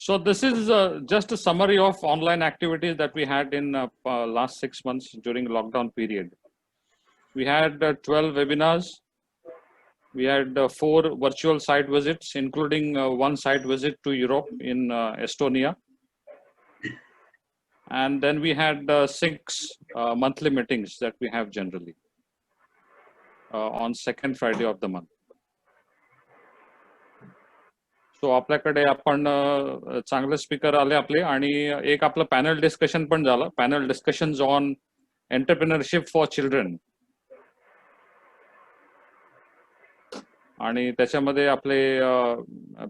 So this is just a summary of online activities that we had in last 6 months during lockdown period. We had 12 webinars. We had 4 virtual site visits, including 1 site visit to Europe in Estonia. And then we had 6 monthly meetings that we have generally on second Friday of the month. So आपल्याकडे आपण चांगले speaker आले आपले आणि एक आपलं panel discussion पण झालं. Panel discussions on entrepreneurship for children आणि त्याच्यामध्ये आपले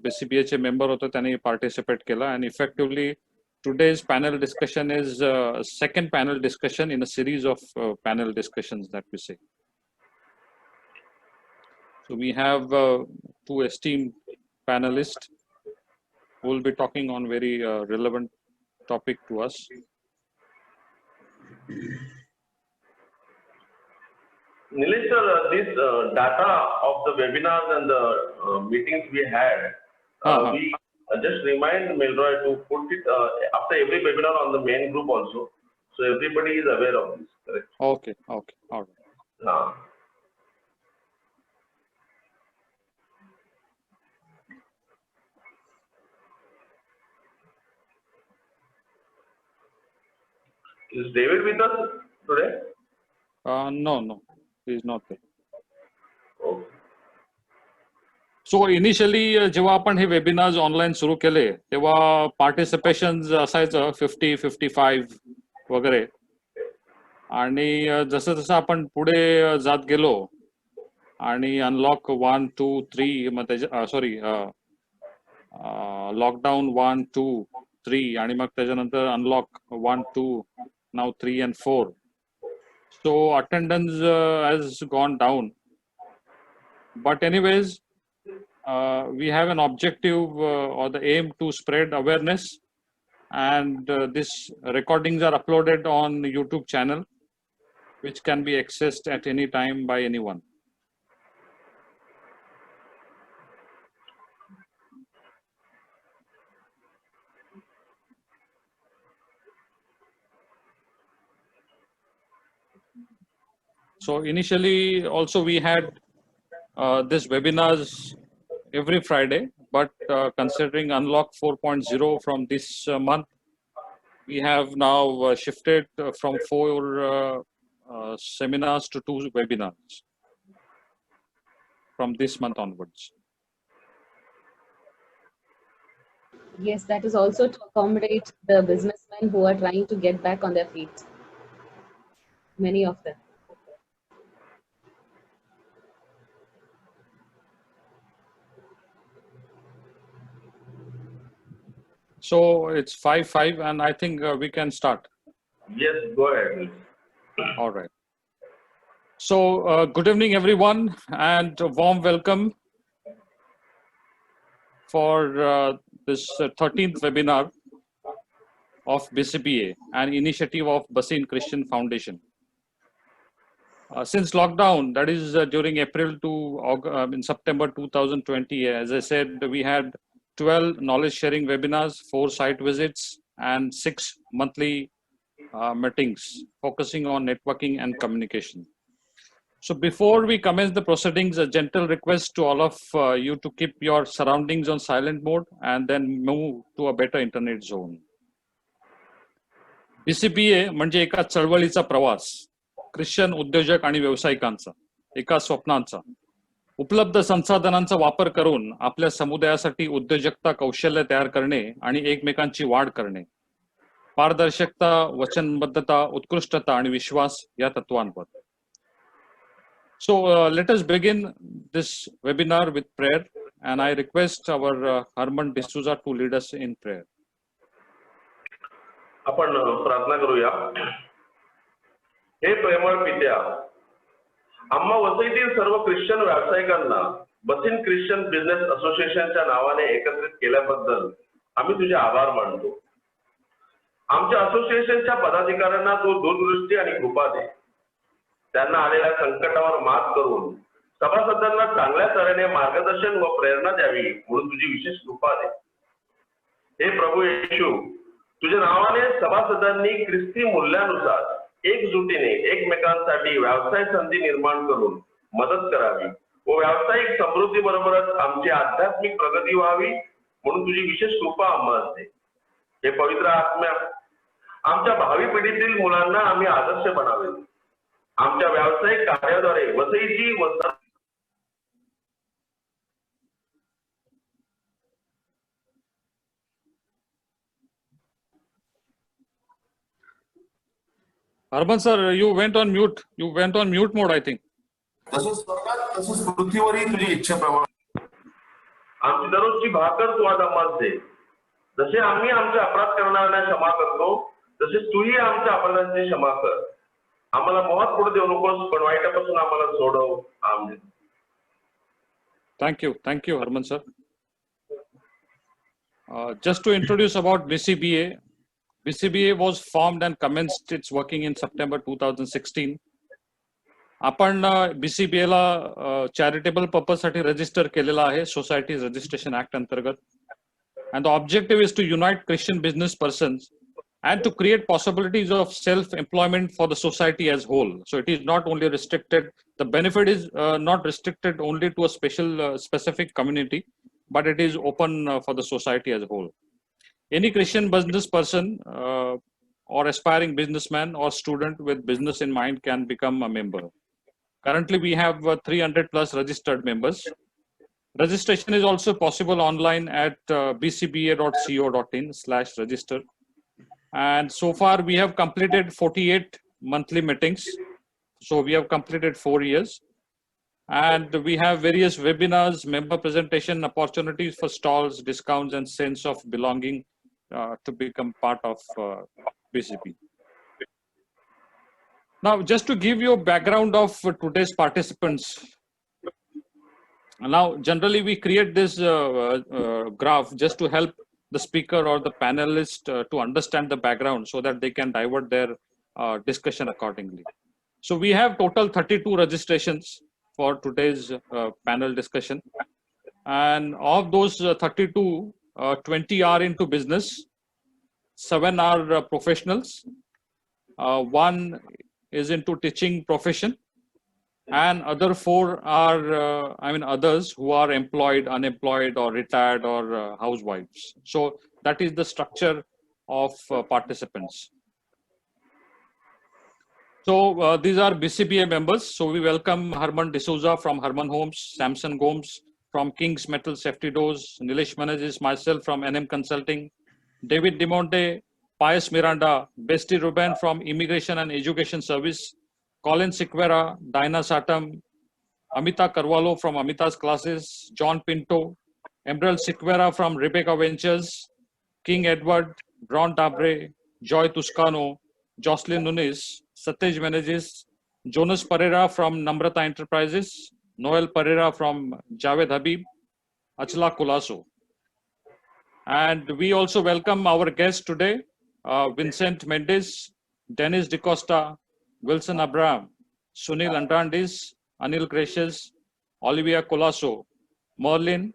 BCBA चे मेंबर होते, त्यांनी पार्टिसिपेट केलं. आणि effectively today's panel discussion is second panel discussion in a series of panel discussions that we say. So we have 2 esteemed panelists who will be talking on very relevant topic to us. Nilesh sir, this data of the webinars and the meetings we had, we just remind Milroy to put it after every webinar on the main group also, so everybody is aware of this. Correct? Okay, all right. Is David with us today? No, he is not there. Okay. So initially जेव्हा आपण हे webinars online सुरू केले तेव्हा participation असायचं 50-55 वगैरे, आणि जसं जसं आपण पुढे जात गेलो आणि अनलॉक 1, 2, 3 मग त्याच्या सॉरी लॉकडाऊन 1, 2, 3 आणि मग त्याच्यानंतर unlock 1, 2, now 3 and 4. So attendance has gone down. But anyways, we have an objective or the aim to spread awareness, and these recordings are uploaded on YouTube channel, which can be accessed at any time by anyone. So initially also we had this webinars every Friday, but considering Unlock 4.0 from this month, we have now shifted from 4 seminars to 2 webinars from this month onwards. Yes, that is also to accommodate the businessmen who are trying to get back on their feet. Many of them. So it's 5:05 and I think we can start. Yes, go ahead. All right. So good evening everyone, and a warm welcome for this 13th webinar of BCBA, an initiative of Baseen Christian Foundation. Since lockdown, that is during April to in September 2020, as I said, we had 12 knowledge sharing webinars, 4 site visits, and 6 monthly meetings focusing on networking and communication. So before we commence the proceedings, a gentle request to all of you to keep your surroundings on silent mode and then move to a better internet zone. BCBA म्हणजे एका चळवळीचा प्रवास, Christian उद्योजक आणि व्यावसायिकांचा, एका स्वप्नांचा. उपलब्ध संसाधनांचा वापर करून आपल्या समुदायासाठी उद्योजकता कौशल्य तयार करणे आणि एकमेकांची वाढ करणे. पारदर्शकता, वचनबद्धता, उत्कृष्टता आणि विश्वास या तत्वांवर. So let us begin this webinar with prayer, and I request our Harman D'Souza to lead us in prayer. आपण प्रार्थना करूया. हे प्रेमळ पित्या, आम्हा वसईतील सर्व ख्रिश्चन व्यावसायिकांना बसीन ख्रिश्चन बिझनेस असोसिएशनच्या नावाने एकत्रित केल्याबद्दल आम्ही तुझे आभार मानतो. आमच्या असोसिएशनच्या पदाधिकाऱ्यांना तू दूरदृष्टी आणि कृपा दे. त्यांना आलेल्या संकटावर मात करून सभासदांना चांगल्या तऱ्हेने मार्गदर्शन व प्रेरणा द्यावी म्हणून तुझी विशेष कृपा दे. हे प्रभू येशू, तुझ्या नावाने सभासदांनी ख्रिस्ती मूल्यानुसार एकजुटीने एकमेकांसाठी व्यवसाय संधी निर्माण करून मदत करावी व व्यावसायिक समृद्धी बरोबरच आमची आध्यात्मिक प्रगती व्हावी म्हणून तुझी विशेष कृपा आम्हाला असते. हे पवित्र आत्म्या, आमच्या भावी पिढीतील मुलांना आम्ही आदर्श बनावे. आमच्या व्यावसायिक कार्याद्वारे वसईची व Harman sir, you went on mute. You went on mute mode, I think. तसंच स्वर्गात तसंच पृथ्वीवरही तुझी इच्छेप्रमाणे आमची दररोजची भाकर तू आज आम्हाला दे. जसे आम्ही आमच्या अपराध करणाऱ्यांना क्षमा करतो तसेच तूही आमच्या अपराधांची क्षमा कर. आम्हाला मोहात पुढे देऊ नकोस पण वाईटापासून आम्हाला सोडव. आमेन. Thank you, Harman sir. Just to introduce about BCBA. BCBA was formed and commenced its working in September 2016. आपण BCBA ला चॅरिटेबल पर्पज साठी रजिस्टर केलेला आहे सोसायटीज रजिस्ट्रेशन ऍक्ट अंतर्गत. And the objective is to unite Christian business persons and to create possibilities of self-employment for the society as whole. So it is not only restricted, the benefit is not restricted only to a specific community, but it is open for the society as a whole. Any Christian business person or aspiring businessman or student with business in mind can become a member. Currently, we have 300 plus registered members. Registration is also possible online at bcba.co.in/register. And so far, we have completed 48 monthly meetings. So we have completed 4 years. And we have various webinars, member presentation opportunities for stalls, discounts, and sense of belonging to become part of BCB. Now, just to give you a background of today's participants. Now, generally we create this graph just to help the speaker or the panelist to understand the background so that they can divert their discussion accordingly. So we have total 32 registrations for today's panel discussion. And of those 32, 20 are into business, 7 are professionals, 1 is into teaching profession, and other 4 are, others who are employed, unemployed, or retired, or housewives. So that is the structure of participants. So these are BCBA members. So we welcome Herman D'Souza from Herman Homes, Samson Gomes from King's Metal Safety Doors, Nilesh Manages, myself from NM Consulting, David Dimonte, Pius Miranda, Bestie Ruben from Immigration and Education Service, Colin Siquera, Dinah Satam, Amita Carvalho from Amita's Classes, John Pinto, Emerald Siquera from Rebecca Ventures, King Edward, Ron Dabre, Joy Tuscano, Jocelyn Nunes, Satej Manages, Jonas Pereira from Namrata Enterprises, Noel Pereira from Javed Habib, Achla Kulaso. And we also welcome our guests today, Vincent Mendes, Dennis DeCosta, Wilson Abraham, Sunil Andrandis, Anil Gracious, Olivia Colasso, Merlin,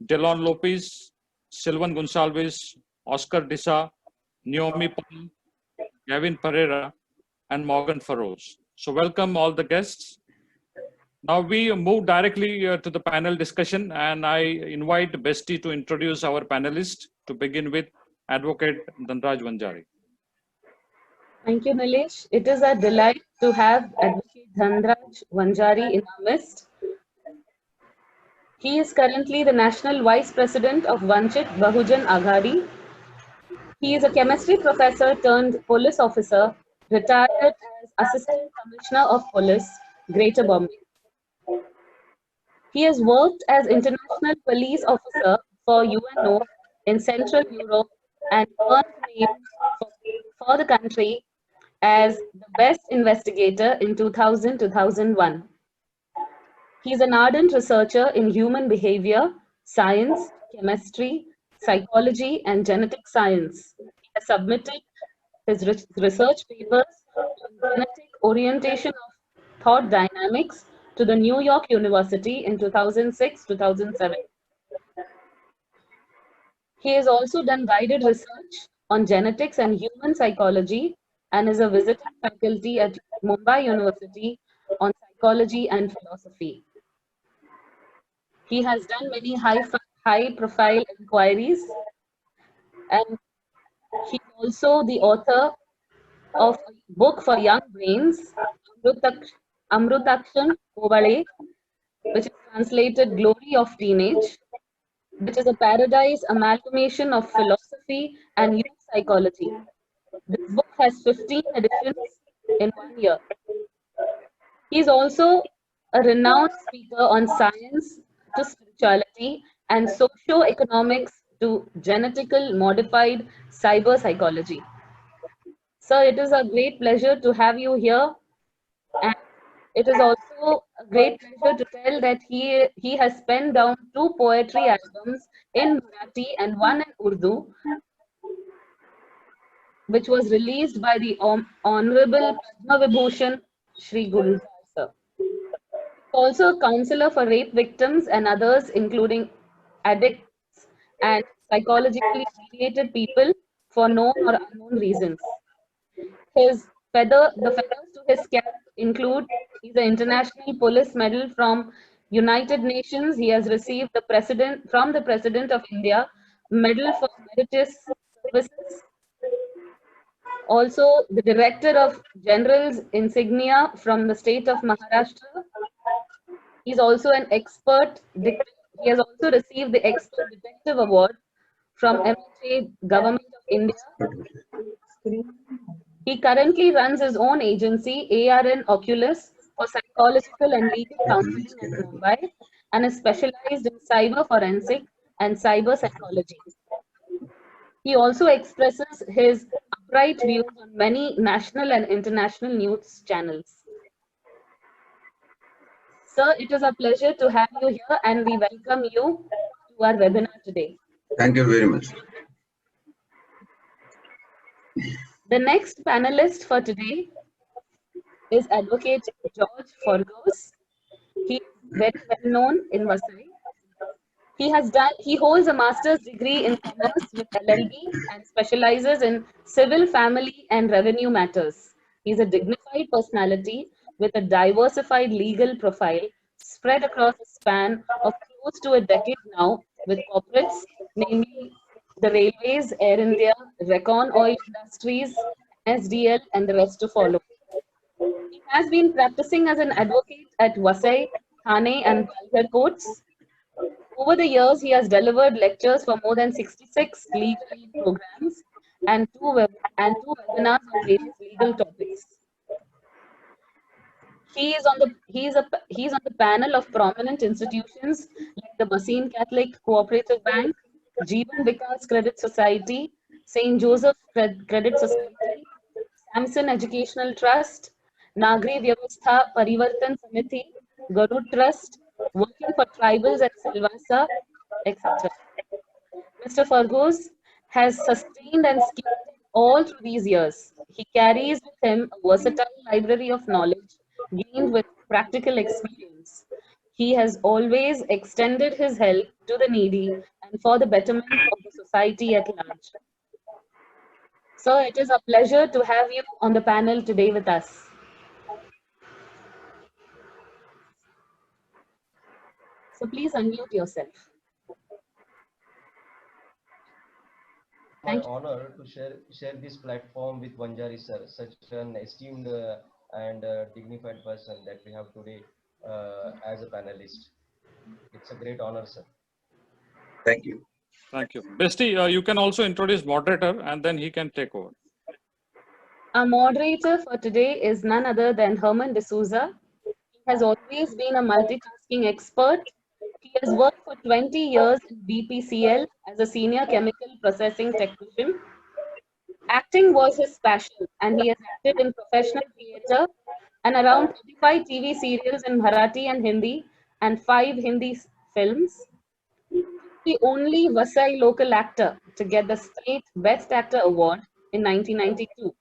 Delon Lopez, Silvan Gonsalves, Oscar Disa, Naomi Paul, Gavin Pereira, and Morgan Farrows. So welcome all the guests. Now we move directly to the panel discussion, and I invite Bestie to introduce our panelists, to begin with Advocate Dhanraj Vanjari. Thank you, Nilesh. It is a delight to have Advocate Dhanraj Vanjari in our midst. He is currently the National Vice President of Vanchit Bahujan Aghadi. He is a chemistry professor turned police officer, retired as Assistant Commissioner of Police, Greater Bombay. He has worked as International Police Officer for UNO in Central Europe and earned names for the country as the best investigator in 2000-2001. He is an ardent researcher in human behavior, science, chemistry, psychology, and genetic science. He has submitted his research papers on genetic orientation of thought dynamics to the New York University in 2006-2007. He has also done guided research on genetics and human psychology and is a visiting faculty at Mumbai University on psychology and philosophy. He has done many high profile inquiries, and he's also the author of a book for young brains, Amrutaksham Kovale, which is translated Glory of Teenage, which is a paradise amalgamation of philosophy and youth psychology. This book has 15 editions in 1 year. He is also a renowned speaker on science to spirituality and socio-economics to genetical modified cyber psychology. Sir, it is a great pleasure to have you here, and it is also a great pleasure to tell that he has penned down 2 poetry albums in Marathi and one in Urdu, which was released by the Honorable Padma Vibhushan Shri Gulzar sir. Also a counselor for rape victims and others, including addicts and psychologically deviated people for known or unknown reasons. The feathers to his cap include: he's an International Police Medal from United Nations. He has received from the President of India Medal for Meritorious Services. Also, the Director of General's Insignia from the state of Maharashtra. He's also an expert. He has also received the Expert Detective Award from MHA Government of India. He currently runs his own agency, ARN Oculus, for psychological and legal counseling in Mumbai, and is specialized in cyber forensic and cyber psychology. He also expresses his upright views on many national and international news channels. Sir, it is a pleasure to have you here, and we welcome you to our webinar today. Thank you very much. The next panelist for today is Advocate George Forgos. He is very well known in Vasai. He holds a master's degree in commerce with LLB and specializes in civil, family, and revenue matters. He's a dignified personality with a diversified legal profile spread across a span of close to a decade now with corporates, namely the Railways, Air India, Recon Oil Industries, SDL, and the rest to follow. He has been practicing as an advocate at Vasai, Thane, and Palghar courts. Over the years, he has delivered lectures for more than 66 legal aid programs and two webinars on various legal topics. He is on the panel of prominent institutions like the Baseen Catholic Cooperative Bank, Jeevan Vikas Credit Society, St. Joseph Credit Society, Samson Educational Trust, Nagri Vyavastha Parivartan Samiti, Garud Trust, Working for Tribals at Silvassa, etc. Mr. Forgos has sustained and scaled all through these years. He carries with him a versatile library of knowledge gained with practical experience. He has always extended his help to the needy and for the betterment of the society at large. Sir, it is a pleasure to have you on the panel today with us. So please unmute yourself. My honor to share this platform with Vanjari sir, such an esteemed and dignified person that we have today as a panelist. It's a great honor, sir. Thank you. Thank you. Besti, you can also introduce moderator and then he can take over. Our moderator for today is none other than Herman D'Souza. He has always been a multitasking expert. He has worked for 20 years in BPCL as a senior chemical processing technician. Acting was his passion, and he has acted in professional theatre and around 35 TV serials in Marathi and Hindi and 5 Hindi films. The only Vasai local actor to get the State Best Actor Award in 1992.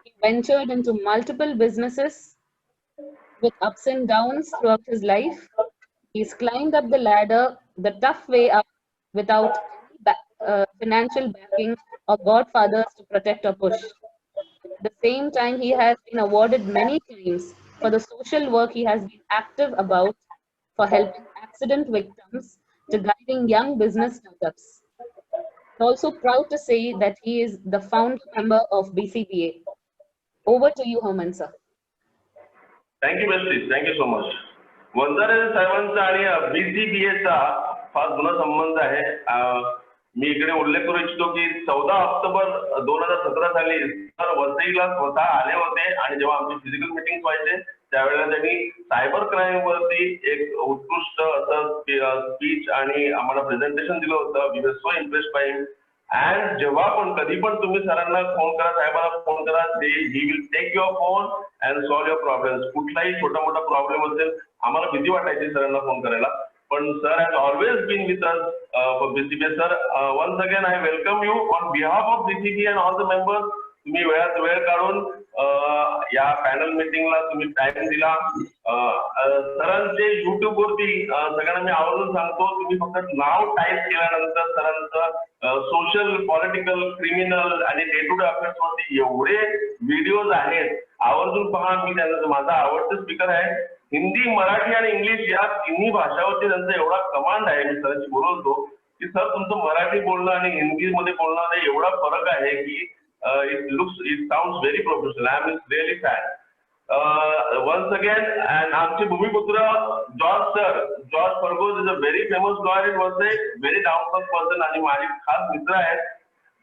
He ventured into multiple businesses with ups and downs throughout his life. He's climbed up the ladder the tough way up without financial backing or godfathers to protect or push. At the same time, he has been awarded many times for the social work he has been active about, for helping accident victims to guiding young business startups. Also proud to say that he is the founder member of BCBA. Over to you, Homan sir. Thank you bestie, thank you so much. Wanjare साहेबांचा आणि BCBAचा फार जुना संबंध आहे. मी इकडे उल्लेख करू इच्छितो की 14 ऑक्टोबर 2017 साली सर वसईला स्वतः आले होते आणि जेव्हा आमची फिजिकल मीटिंग व्हायचे त्यावेळेला त्यांनी सायबर क्राईम वरती एक उत्कृष्ट असं स्पीच आणि आम्हाला प्रेझेंटेशन दिलं होतं. We were so impressed by him. And जेव्हा पण कधी पण तुम्ही सरांना फोन करा, साहेबांना फोन करा, he will take your phone and solve your problems. कुठलाही छोटा मोठा प्रॉब्लेम असेल आम्हाला भीती वाटायची सरांना फोन करायला, पण sir has always been with us for BCBA. Sir once again I welcome you on behalf of BCBA and all the members. तुम्ही वेळात वेळ काढून या पॅनल मीटिंगला तुम्ही टाइम दिला. सरांचे युट्यूब वरती सगळ्यांना मी आवर्जून सांगतो, तुम्ही फक्त नाव टाईप केल्यानंतर सरांचं सोशल, पॉलिटिकल, क्रिमिनल आणि डे टू डे अफेअर्स वरती एवढे व्हिडिओज आहेत, आवर्जून पहा. मी त्यांचा माझा आवडता स्पीकर आहे. हिंदी, मराठी आणि इंग्लिश या तिन्ही भाषावरती त्यांचा एवढा कमांड आहे. मी सरांशी बोलतो की सर तुमचं मराठी बोलणं आणि हिंदी मध्ये बोलणं एवढा फरक आहे की it sounds very professional. I am really fan. Once again, and आमचे भूमिपुत्र George फर्गोस is a very famous lawyer in Vasai, very down to earth person आणि माझे खास मित्र आहेत.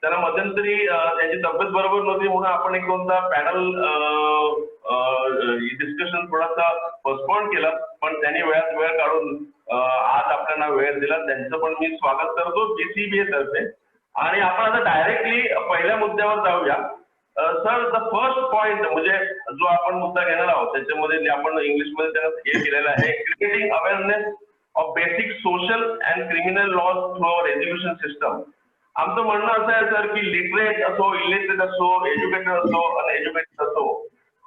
त्यांना मध्यंतरी त्यांची तब्येत बरोबर नव्हती म्हणून आपण एक दोनदा पॅनल डिस्कशन थोडासा पोस्टपोन केला, पण त्यांनी वेळात वेळ काढून आज आपल्याला वेळ दिला. त्यांचं पण मी स्वागत करतो BCBA तर्फे. आणि आपण आता डायरेक्टली पहिल्या मुद्द्यावर जाऊया. सर द फर्स्ट पॉइंट म्हणजे जो आपण मुद्दा घेणार आहोत त्याच्यामध्ये आपण इंग्लिशमध्ये त्याला हे केलेलं आहे, creating awareness of basic social and criminal laws through our education system. आमचं म्हणणं असं आहे सर की लिटरेट असो, इलिटरेट असो, एज्युकेटेड असो, अनएज्युकेटेड असो,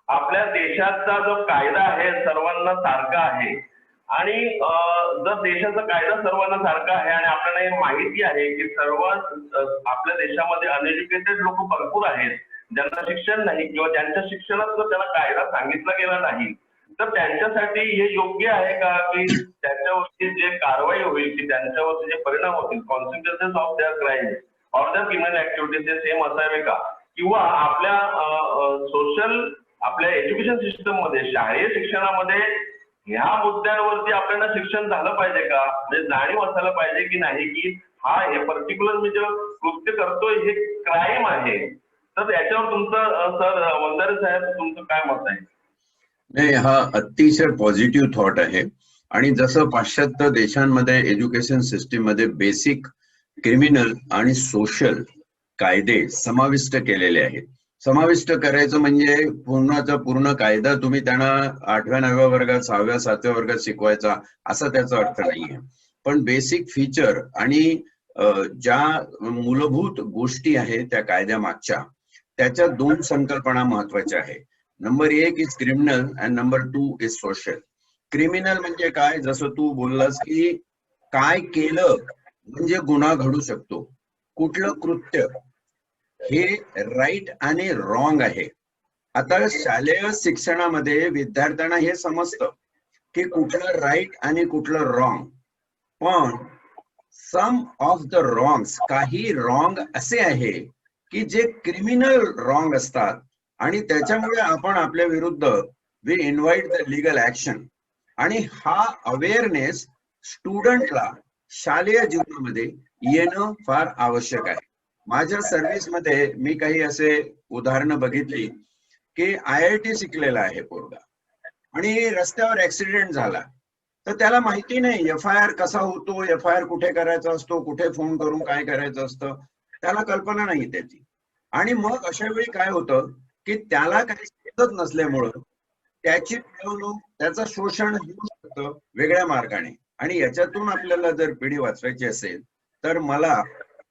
आपल्या देशाचा जो कायदा आहे सर्वांना सारखा आहे. आणि जर देशाचा कायदा सर्वांना सारखा आहे आणि आपल्याला हे माहिती आहे की सर्व आपल्या देशामध्ये अनएज्युकेटेड लोक भरपूर आहेत, ज्यांना शिक्षण नाही किंवा ज्यांच्या शिक्षणात जर त्याला कायदा सांगितला गेला नाही, तर त्यांच्यासाठी हे योग्य आहे का की त्यांच्यावरती जे कारवाई होईल की त्यांच्यावरती जे परिणाम होतील, consequences of their crime or their criminal activities हे सेम असावे का, किंवा आपल्या सोशल आपल्या एज्युकेशन सिस्टम मध्ये शालेय शिक्षणामध्ये ह्या मुद्द्यांवरती आपल्याला शिक्षण झालं पाहिजे का, म्हणजे जाणीव असायला पाहिजे की नाही की हा हे पर्टिक्युलर मी जे कृत्य करतोय हे क्राईम आहे. तर याच्यावर तुमचं सर वंजारे साहेब तुमचं काय मत आहे? नाही, हा अतिशय पॉझिटिव्ह थॉट आहे. आणि जसं पाश्चात्य देशांमध्ये एज्युकेशन सिस्टीम मध्ये बेसिक क्रिमिनल आणि सोशल कायदे समाविष्ट केलेले आहेत. समाविष्ट करायचं म्हणजे पूर्णचा पूर्ण कायदा तुम्ही त्यांना 8व्या 9व्या वर्गात 6व्या 7व्या वर्गात शिकवायचा असा त्याचा अर्थ नाहीये. पण बेसिक फीचर आणि ज्या मूलभूत गोष्टी आहेत त्या कायद्या मागच्या, त्याच्या दोन संकल्पना महत्वाच्या आहेत. Number 1 is criminal and number 2 is social. Criminal म्हणजे काय, जसं तू बोललास की काय केलं म्हणजे गुन्हा घडू शकतो, कुठलं कृत्य हे राईट आणि रॉंग आहे. आता शालेय शिक्षणामध्ये विद्यार्थ्यांना हे समजतं की कुठलं राईट आणि कुठलं रॉंग, पण सम ऑफ द रॉंग्स, काही रॉंग असे आहे की जे क्रिमिनल रॉंग असतात आणि त्याच्यामुळे आपण आपल्या विरुद्ध we invite the legal action. आणि हा अवेअरनेस स्टुडंटला शालेय जीवनामध्ये येणं फार आवश्यक आहे. माझ्या सर्व्हिसमध्ये मी काही असे उदाहरणं बघितली की IIT शिकलेला आहे पोरगा आणि रस्त्यावर ऍक्सिडेंट झाला, तर त्याला माहिती नाही FIR कसा होतो, FIR कुठे करायचा असतो, कुठे फोन करून काय करायचं असतं, त्याला कल्पना नाही त्याची. आणि मग अशा वेळी काय होतं की त्याला काही समजत नसल्यामुळं त्याची मिळवणूक, त्याचं शोषण होऊ शकतं वेगळ्या मार्गाने. आणि याच्यातून आपल्याला जर पिढी वाचवायची असेल तर मला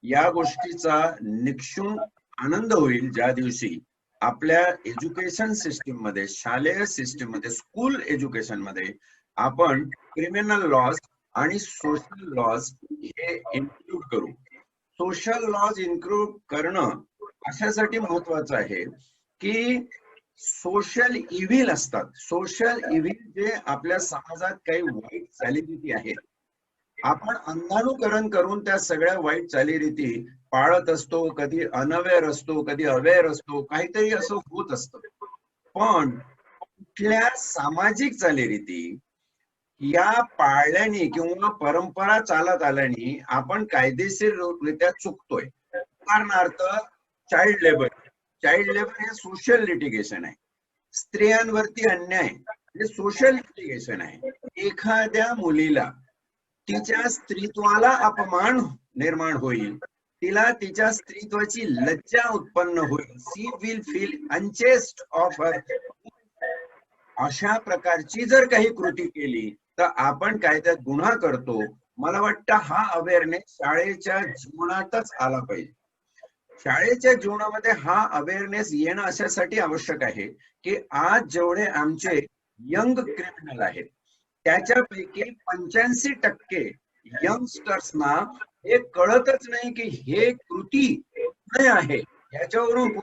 या गोष्टीचा निक्षून आनंद होईल ज्या दिवशी आपल्या एज्युकेशन सिस्टीम मध्ये, शालेय सिस्टीम मध्ये, स्कूल एज्युकेशन मध्ये आपण क्रिमिनल लॉज आणि सोशल लॉज हे इन्क्लूड करू. सोशल लॉज इन्क्लूड करणं अशासाठी महत्वाचं आहे की सोशल इव्हिल असतात. सोशल इव्हिल जे आपल्या समाजात काही वाईट चालीरीती आहेत, आपण अंधानुकरण करून त्या सगळ्या वाईट चालीरीती पाळत असतो. कधी अनअवेअर असतो, कधी अवेअर असतो, काहीतरी असं होत असतं. पण कुठल्या सामाजिक चालीरीती या पाळल्याने किंवा परंपरा चालत आल्याने आपण कायदेशीररित्या चुकतोय. उदाहरणार्थ चाइल्ड लेबर. चाइल्ड लेबर हे सोशल लिटिगेशन आहे. स्त्रियांवरती अन्याय हे सोशल लिटिगेशन आहे. एखाद्या मुलीला तिच्या स्त्रीत्वाला अपमान निर्माण होईल, तिला तिच्या स्त्रीत्वाची लज्जा उत्पन्न होईल, शी विल फील अनचेस्ट ऑफ हर. अशा प्रकारची जर काही कृती केली तर आपण कायद्यात गुन्हा करतो. मला वाटतं हा अवेअरनेस शाळेच्या जीवनातच आला पाहिजे. शाळेच्या जीवनामध्ये हा अवेअरनेस येणं अशासाठी आवश्यक आहे की आज जेवढे आमचे यंग क्रिमिनल आहेत त्याच्यापैकी 85% यंगस्टर्सना हे कळतच नाही की हे कृती गुन्हे आहे. याच्यावरून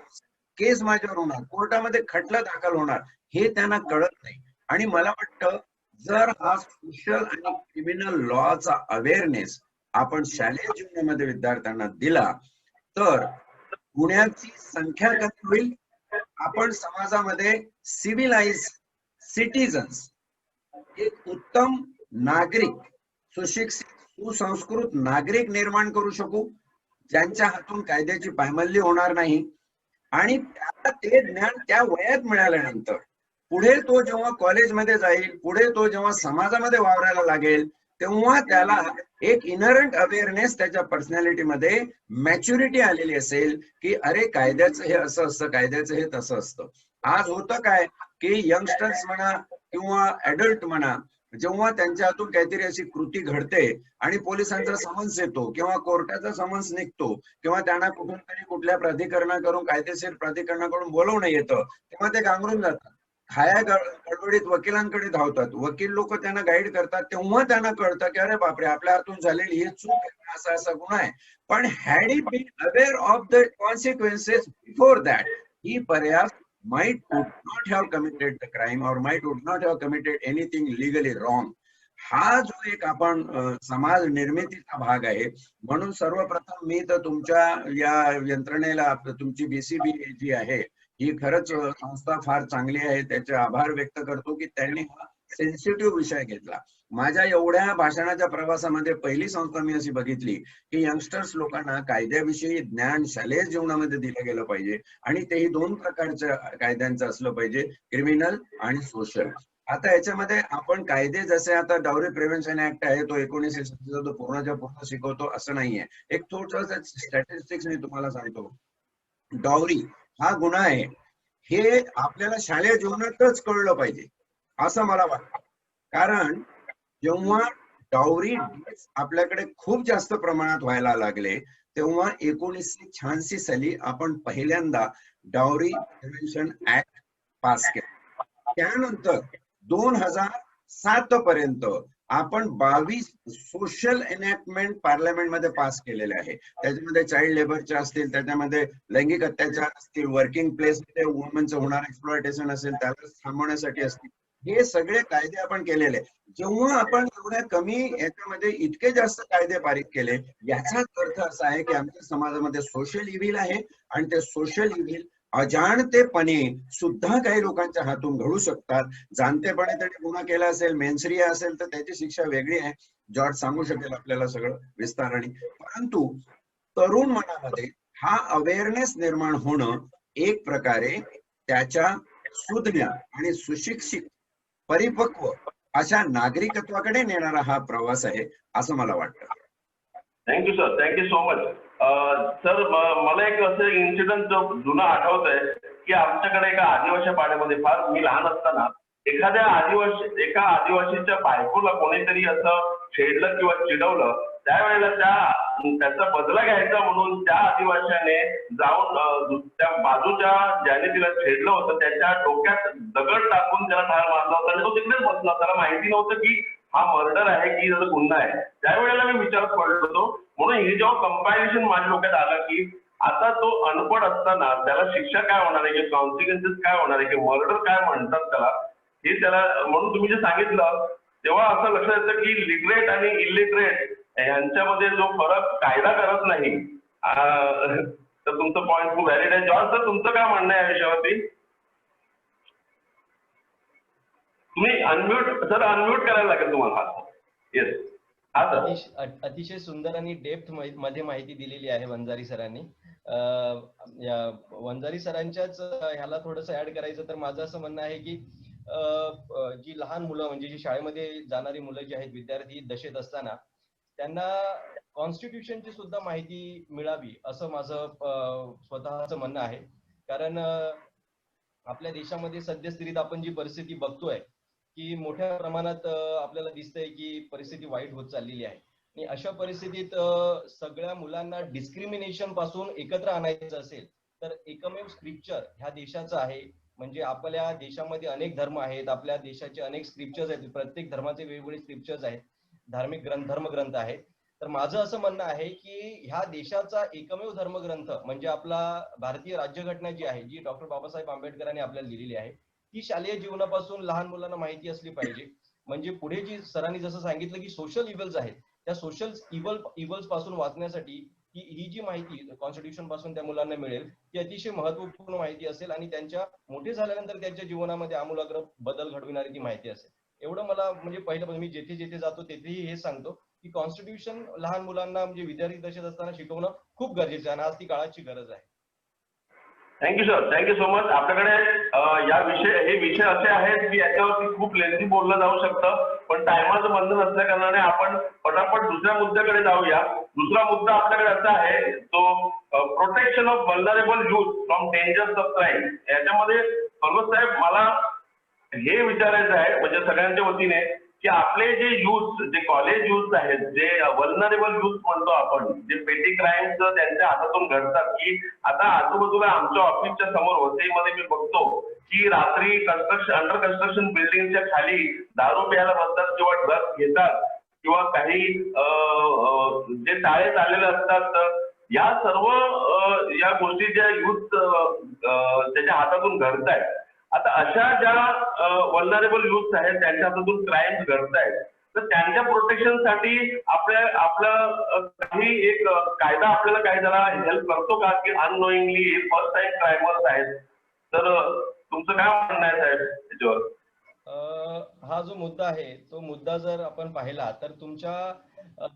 केस माझ्यावर होणार, कोर्टामध्ये खटला दाखल होणार, हे त्यांना कळत नाही. आणि मला वाटतं जर हा सोशल आणि क्रिमिनल लॉचा अवेअरनेस आपण शालेय जीवनामध्ये विद्यार्थ्यांना दिला तर गुन्ह्याची संख्या कमी होईल. आपण समाजामध्ये सिव्हिलाइज सिटीजन्स, एक उत्तम नागरिक, सुशिक्षित सुसंस्कृत नागरिक निर्माण करू शकू, ज्यांच्या हातून कायद्याची पायमल्ली होणार नाही. आणि त्याला ते ज्ञान त्या वयात मिळाल्यानंतर पुढे तो जेव्हा कॉलेजमध्ये जाईल, पुढे तो जेव्हा समाजामध्ये वावरायला लागेल, तेव्हा त्याला एक इनरंट अवेअरनेस त्याच्या पर्सनॅलिटीमध्ये मॅच्युरिटी आलेली असेल की अरे कायद्याचं हे असं असतं, कायद्याचं हे तसं असतं. आज होतं काय की यंगस्टर्स म्हणा किंवा ऍडल्ट म्हणा, जेव्हा त्यांच्या हातून काहीतरी अशी कृती घडते आणि पोलिसांचा समन्स येतो किंवा कोर्टाचा समन्स निघतो किंवा त्यांना कुठून तरी कुठल्या प्राधिकरणाकडून, कायदेशीर प्राधिकरणाकडून बोलवणं येतं, तेव्हा ते गांगरून जातात. खाया गडबडीत वकिलांकडे धावतात. वकील लोक त्यांना गाईड करतात. तेव्हा त्यांना कळतं की अरे बापरे, आपल्या हातून झालेली ही चूक आहे, असा असा गुन्हा आहे. पण had he been aware of the consequences before that, ही पर्याय might would not have committed the crime or might would not have committed anything legally wrong. हा जो एक आपण समाज निर्मितीचा भाग आहे. म्हणून सर्वप्रथम मी तर तुमच्या या यंत्रणेला, तुमची BCB जी आहे ही खरंच संस्था फार चांगली आहे, त्याचे आभार व्यक्त करतो की त्यांनी हा सेन्सिटिव्ह विषय घेतला. माझ्या एवढ्या भाषणाच्या प्रवासामध्ये पहिली संस्था मी अशी बघितली की यंगस्टर्स लोकांना कायद्याविषयी ज्ञान शालेय जीवनामध्ये दिलं गेलं पाहिजे आणि तेही 2 प्रकारच्या कायद्यांचं असलं पाहिजे, क्रिमिनल आणि सोशल. आता याच्यामध्ये आपण कायदे जसे आता डावरी प्रिव्हेन्शन ऍक्ट आहे तो 1966 तो पूर्णच्या पूर्ण शिकवतो असं नाहीये. एक थोडंसं स्टॅटिस्टिक्स मी तुम्हाला सांगतो. डावरी हा गुन्हा आहे हे आपल्याला शालेय जीवनातच कळलं पाहिजे असं मला वाटतं. कारण जेव्हा डावरी आपल्याकडे खूप जास्त प्रमाणात व्हायला लागले तेव्हा 1986 साली आपण पहिल्यांदा डावरी प्रिव्हेन्शन ऍक्ट पास केला. त्यानंतर 2007 पर्यंत आपण 22 सोशल एनॅक्टमेंट पार्लमेंटमध्ये पास केलेले आहे. त्याच्यामध्ये चाइल्ड लेबरचे असतील, त्याच्यामध्ये लैंगिक अत्याचार असतील, वर्किंग प्लेसमध्ये वुमनचं होणार एक्सप्लॉयटेशन असेल त्याला थांबवण्यासाठी असतील, हे सगळे कायदे आपण केलेले. जेव्हा आपण एवढ्या कमी याच्यामध्ये इतके जास्त कायदे पारित केले, याचाच अर्थ असा आहे की आमच्या समाजामध्ये सोशल इव्हिल आहे आणि ते सोशल इव्हिल अजाणतेपणे सुद्धा काही लोकांच्या हातून घडू शकतात. जाणतेपणे त्याने गुन्हा केला असेल, मेन्सरिया असेल तर त्याची शिक्षा वेगळी आहे. जॉर्ज सांगू शकेल आपल्याला सगळं विस्ताराने. परंतु तरुण मनामध्ये हा अवेअरनेस निर्माण होणं एक प्रकारे त्याच्या सुज्ञ आणि सुशिक्षित परिपक्व अशा नागरिकत्वाकडे नेणारा हा प्रवास आहे असं मला वाटतं. Thank you sir, thank you so much. Sir मला एक असं इन्सिडेंट जुना आठवत आहे की आमच्याकडे एका आदिवासी पाड्यामध्ये, फार मी लहान असताना, एका आदिवासीच्या बायकोला कोणीतरी असं छेडलं किंवा चिडवलं. त्यावेळेला त्याचा बदला घ्यायचा म्हणून त्या आदिवासीने जाऊन त्या बाजूच्या ज्याने तिला छेडलं होतं त्याच्या डोक्यात दगड टाकून त्याला ठार मारला होता आणि तो तिकडेच बसला. त्याला माहिती नव्हतं की हा मर्डर आहे की गुन्हा आहे, त्यावेळेला मी विचारात पडलो होतो. म्हणून हे जेव्हा कंपॅरिझन माझ्या डोक्यात आलं की आता तो अनपढ असताना त्याला शिक्षा काय होणार आहे, की कॉन्सिक्वेन्सेस काय होणार आहे, की मर्डर काय म्हणतात त्याला, हे त्याला, म्हणून तुम्ही जे सांगितलं तेव्हा असं लक्षात येतं की लिटरेट आणि इलिटरेट यांच्यामध्ये जो फरक कायदा करत नाही. तर तुमचं पॉईंट खूप व्हॅलिड आहे. जॉर्ज सर, तुमचं काय म्हणणं आहे या विषयावरती? तुम्ही अनम्यूट सर, अनम्यूट करायला लागेल तुम्हाला. येस, हा सर. अतिशय सुंदर आणि डेप्थ मध्ये माहिती दिलेली आहे वंजारी सरांनी. वंजारी सरांच्याच ह्याला थोडंसं ऍड करायचं तर माझं असं म्हणणं आहे की जी लहान मुलं म्हणजे जी शाळेमध्ये जाणारी मुलं जी आहेत, विद्यार्थी दशेत असताना त्यांना कॉन्स्टिट्यूशनची सुद्धा माहिती मिळावी असं माझं स्वतःचं म्हणणं आहे. कारण आपल्या देशामध्ये सद्यस्थितीत आपण जी परिस्थिती बघतोय की मोठ्या प्रमाणात आपल्याला दिसतंय की परिस्थिती वाईट होत चाललेली आहे. आणि अशा परिस्थितीत सगळ्या मुलांना डिस्क्रिमिनेशन पासून एकत्र आणायचं असेल तर एकमेव स्क्रिप्चर ह्या देशाचं आहे. म्हणजे आपल्या देशामध्ये अनेक धर्म आहेत, आपल्या देशाचे अनेक स्क्रिप्चर्स आहेत, प्रत्येक धर्माचे वेगवेगळे स्क्रिप्चर्स आहेत, धार्मिक धर्मग्रंथ आहेत. तर माझं असं म्हणणं आहे की ह्या देशाचा एकमेव धर्मग्रंथ म्हणजे आपला भारतीय राज्यघटना जी आहे, जी डॉक्टर बाबासाहेब आंबेडकरांनी आपल्याला लिहिलेली आहे, ती शालेय जीवनापासून लहान मुलांना माहिती असली पाहिजे. म्हणजे पुढे जी सरांनी जसं सांगितलं की सोशल इव्हल्स आहेत, त्या सोशल इव्हल्स पासून वाचण्यासाठी ही जी माहिती कॉन्स्टिट्यूशन पासून त्या मुलांना मिळेल ती अतिशय महत्वपूर्ण माहिती असेल आणि त्यांच्या मोठे झाल्यानंतर त्यांच्या जीवनामध्ये आमूलाग्र बदल घडविणारी ती माहिती असेल. एवढं मला म्हणजे पहिलं मी जेथे जेथे जातो तेथेही हे सांगतो की कॉन्स्टिट्यूशन लहान मुलांना म्हणजे विद्यार्थी दशेत असताना शिकवणं खूप गरजेचं आहे आणि आज ती काळाची गरज आहे. Thank you sir, thank you so much. आपल्याकडे हे विषय असे आहेत की याच्यावरती खूप लेंथी बोललं जाऊ शकतं, पण टायमाचं बंधन असल्या कारणाने आपण पटापट दुसऱ्या मुद्द्याकडे जाऊया. दुसरा मुद्दा आपल्याकडे असा आहे तो protection of vulnerable youth from dangers of crime. याच्यामध्ये फर्गोस साहेब मला हे विचारायचं आहे म्हणजे सगळ्यांच्या वतीने की आपले जे यूथ, जे कॉलेज यूथ आहेत, जे वल्नरेबल यूथ म्हणतो आपण, जे पेटी क्राईम्स त्यांच्या हातातून घडतात, की आता आजूबाजूला आमच्या ऑफिसच्या समोर वसईमध्ये मी बघतो की रात्री अंडर कन्स्ट्रक्शन बिल्डिंगच्या खाली दारू प्यायला बसतात किंवा ड्रग्स घेतात किंवा काही जे शाळेत आलेले असतात. या सर्व या गोष्टी ज्या यूथ त्याच्या हातातून घडतायत, आता अशा ज्या वल्नरेबल यूथ आहेत त्यांच्या हातातून क्राईम्स घडतायत, तर त्यांच्या प्रोटेक्शनसाठी आपलं काही एक कायदा आपल्याला काही जरा हेल्प करतो का, की अननोईंगली फर्स्ट टाइम क्रायमर्स आहेत? तर तुमचं काय म्हणणं आहे साहेब त्याच्यावर? हा जो मुद्दा आहे तो मुद्दा जर आपण पाहिला तर तुमच्या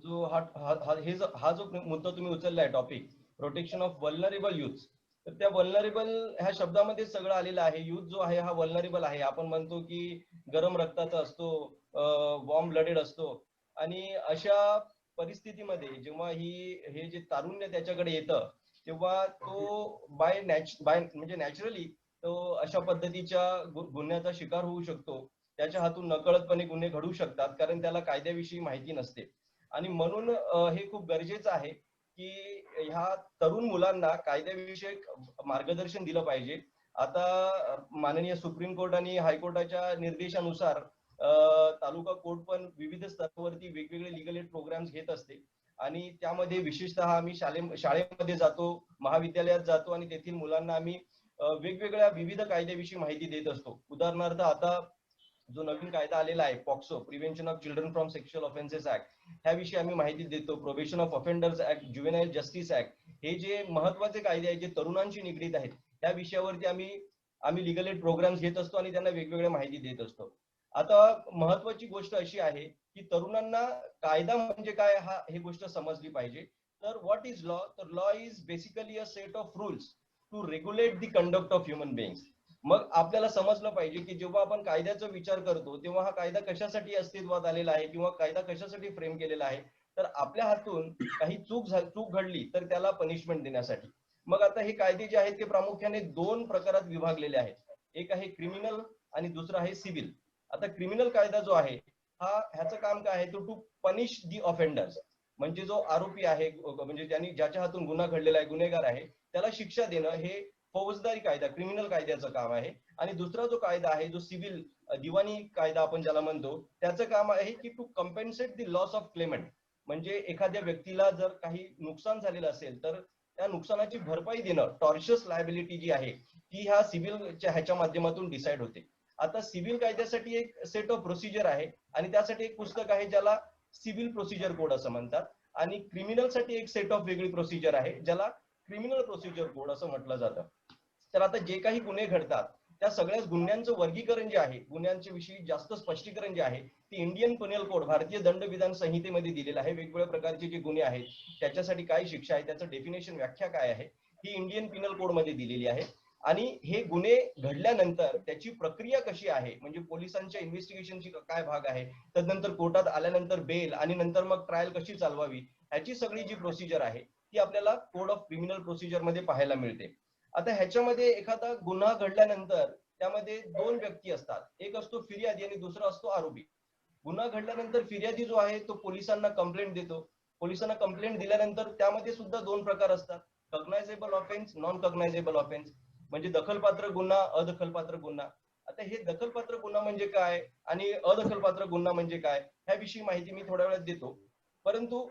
जो हा जो मुद्दा तुम्ही उचललाय topic protection of vulnerable youth, तर त्या वल्नरेबल ह्या शब्दामध्ये सगळं आलेलं आहे. यूथ जो आहे हा वल्नरेबल आहे. आपण म्हणतो की गरम रक्ताचा असतो, वॉर्म ब्लडेड असतो. आणि अशा परिस्थितीमध्ये जेव्हा हे जे तारुण्य त्याच्याकडे येतं तेव्हा तो म्हणजे नॅचरली तो अशा पद्धतीच्या गुन्ह्याचा शिकार होऊ शकतो. त्याच्या हातून नकळतपणे गुन्हे घडू शकतात कारण त्याला कायद्याविषयी माहिती नसते. आणि म्हणून हे खूप गरजेचं आहे की ह्या तरुण मुलांना कायद्याविषयक मार्गदर्शन दिलं पाहिजे. आता माननीय सुप्रीम कोर्ट आणि हायकोर्टाच्या निर्देशानुसार तालुका कोर्ट पण विविध स्तरावरती वेगवेगळे लीगल एड प्रोग्राम्स घेत असते आणि त्यामध्ये विशेषतः आम्ही शाळेमध्ये जातो, महाविद्यालयात जातो आणि तेथील मुलांना आम्ही वेगवेगळ्या विविध कायद्याविषयी माहिती देत असतो. उदाहरणार्थ आता जो नवीन कायदा आलेला आहे POCSO, prevention of children from sexual offences act, ह्याविषयी आम्ही माहिती देतो. Probation of offenders act, juvenile justice act, हे जे महत्वाचे कायदे आहेत जे तरुणांशी निगडीत आहेत त्या विषयावरती आम्ही लीगल एड प्रोग्राम्स घेत असतो आणि त्यांना वेगवेगळ्या माहिती देत असतो. आता महत्वाची गोष्ट अशी आहे की तरुणांना कायदा म्हणजे काय हे गोष्ट समजली पाहिजे. तर व्हॉट इज लॉ? तर law is basically a set of rules to regulate the conduct of human beings. मग आपल्याला समजलं पाहिजे की जेव्हा आपण कायद्याचा विचार करतो तेव्हा हा कायदा कशासाठी अस्तित्वात आलेला आहे किंवा कायदा कशासाठी फ्रेम केलेला आहे, तर आपल्या हातून काही चूक घडली तर त्याला पनिशमेंट देण्यासाठी. मग आता हे कायदे जे आहेत ते प्रामुख्याने दोन प्रकारात विभागलेले आहेत. एक आहे क्रिमिनल आणि दुसरा आहे सिव्हिल. आता क्रिमिनल कायदा जो आहे ह्याचं काम काय आहे, टू पनिश दी ऑफेंडर्स. म्हणजे जो आरोपी आहे म्हणजे ज्याच्या हातून गुन्हा घडलेला आहे, गुन्हेगार आहे, त्याला शिक्षा देणं हे फौजदारी कायदा क्रिमिनल कायद्याचं काम आहे. आणि दुसरा जो कायदा आहे जो सिव्हिल दिवाणी कायदा आपण ज्याला म्हणतो, त्याचं काम आहे की to compensate the loss of claimant. म्हणजे एखाद्या व्यक्तीला जर काही नुकसान झालेलं असेल तर त्या नुकसानाची भरपाई देणं, टॉर्शियस लायबिलिटी जी आहे ती ह्या सिव्हिलच्या ह्याच्या माध्यमातून डिसाईड होते. आता सिव्हिल कायद्यासाठी एक सेट ऑफ प्रोसिजर आहे आणि त्यासाठी एक पुस्तक आहे ज्याला सिव्हिल प्रोसिजर कोड असं म्हणतात, आणि क्रिमिनलसाठी एक सेट ऑफ वेगळी प्रोसिजर आहे ज्याला क्रिमिनल प्रोसिजर कोड असं म्हटलं जातं. तर आता जे काही गुन्हे घडतात त्या सगळ्याच गुन्ह्यांचं वर्गीकरण जे आहे, गुन्ह्यांच्या विषयी जास्त स्पष्टीकरण जे आहे ते इंडियन पिनल कोड, भारतीय दंडविधान संहितेमध्ये दिलेलं आहे. वेगवेगळ्या प्रकारचे जे गुन्हे आहेत त्याच्यासाठी काय शिक्षा आहे, त्याचं डेफिनेशन, व्याख्या काय आहे, ही इंडियन पिनल कोड मध्ये दिलेली आहे. आणि हे गुन्हे घडल्यानंतर त्याची प्रक्रिया कशी आहे, म्हणजे पोलिसांच्या इन्व्हेस्टिगेशनची काय भाग आहे, तदनंतर कोर्टात आल्यानंतर बेल आणि नंतर मग ट्रायल कशी चालवावी, ह्याची सगळी जी प्रोसिजर आहे ती आपल्याला कोड ऑफ क्रिमिनल प्रोसिजर मध्ये पाहायला मिळते. आता ह्याच्यामध्ये एखादा गुन्हा घडल्यानंतर त्यामध्ये दोन व्यक्ती असतात, एक असतो फिर्यादी आणि दुसरा असतो आरोपी. गुन्हा घडल्यानंतर फिर्यादी जो आहे तो पोलिसांना कंप्लेंट देतो. पोलिसांना कंप्लेंट दिल्यानंतर त्यामध्ये सुद्धा दोन प्रकार असतात, कग्नायझेबल ऑफेन्स, नॉन कग्नायझेबल ऑफेन्स. म्हणजे दखलपात्र गुन्हा, अदखलपात्र गुन्हा. आता हे दखलपात्र गुन्हा म्हणजे काय आणि अदखलपात्र गुन्हा म्हणजे काय ह्याविषयी माहिती मी थोड्या वेळात देतो. परंतु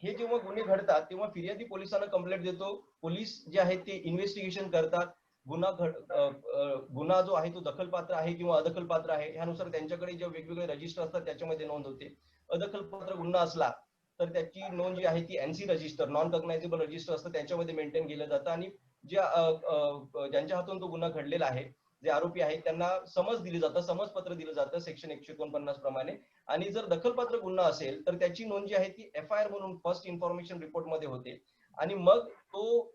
हे जेव्हा गुन्हे घडतात तेव्हा फिर्यादी पोलिसांना कंप्लेंट देतो, पोलीस जे आहेत ते इन्व्हेस्टिगेशन करतात. गुन्हा जो आहे तो दखलपात्र आहे किंवा अदखलपात्र आहे ह्यानुसार त्यांच्याकडे जे वेगवेगळे रजिस्टर असतात त्याच्यामध्ये नोंद होते. अदखलपात्र गुन्हा असला तर त्याची नोंद जी आहे ती एनसी रजिस्टर, नॉन कग्नायझेबल रजिस्टर असतं त्याच्यामध्ये मेंटेन केलं जातं. आणि ज्यांच्या हातून तो गुन्हा घडलेला आहे, जे आरोपी आहेत त्यांना समज दिली जातं, समजपत्र दिलं जातं सेक्शन 149 प्रमाणे. आणि जर दखलपात्र गुन्हा असेल तर त्याची नोंद जी आहे ती FIR म्हणून फर्स्ट इन्फॉर्मेशन रिपोर्ट मध्ये होते. आणि मग तो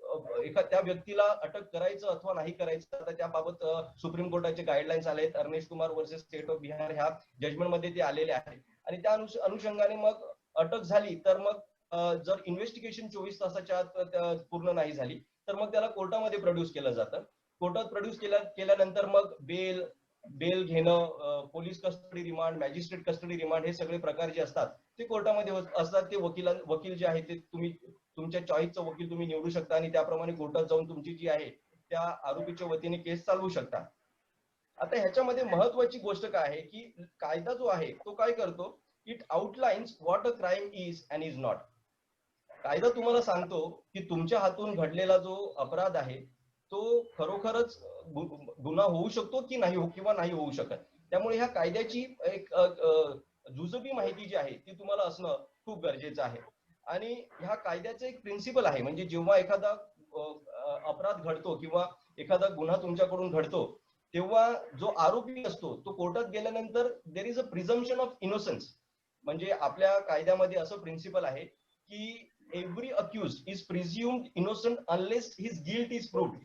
त्या व्यक्तीला अटक करायचं अथवा नाही करायचं, आता त्याबाबत सुप्रीम कोर्टाचे गाईडलाईन्स आले आहेत. Arnesh Kumar versus state of Bihar ह्या जजमेंट मध्ये ते आलेले आहेत. आणि त्या अनुषंगाने मग अटक झाली तर मग जर इन्व्हेस्टिगेशन 24 तासाच्या आत पूर्ण नाही झाली तर मग त्याला कोर्टामध्ये प्रोड्यूस केलं जातं. कोर्टात प्रोड्यूस केल्यानंतर मग बेल घेणं, police custody remand, magistrate custody remand, हे सगळे प्रकार जे असतात ते कोर्टामध्ये असतात. ते वकील जे आहे ते तुम्ही तुमच्या चॉईसचा वकील तुम्ही निवडू शकता आणि त्याप्रमाणे कोर्टात जाऊन तुमची जी आहे त्या आरोपीच्या वतीने केस चालवू शकता. आता ह्याच्यामध्ये महत्वाची गोष्ट काय आहे की कायदा जो आहे तो काय करतो, it outlines what a crime is and is not. कायदा तुम्हाला सांगतो की तुमच्या हातून घडलेला जो अपराध आहे तो खरोखरच गुन्हा होऊ शकतो की नाही किंवा नाही होऊ शकत. त्यामुळे ह्या कायद्याची एक जुजबी माहिती जी आहे ती तुम्हाला असणं खूप गरजेचं आहे. आणि ह्या कायद्याचं एक प्रिन्सिपल आहे, म्हणजे जेव्हा एखादा अपराध घडतो किंवा एखादा गुन्हा तुमच्याकडून घडतो तेव्हा जो आरोपी असतो तो कोर्टात गेल्यानंतर there is a presumption of innocence. म्हणजे आपल्या कायद्यामध्ये असं प्रिन्सिपल आहे की every accused is presumed innocent unless his guilt is proved.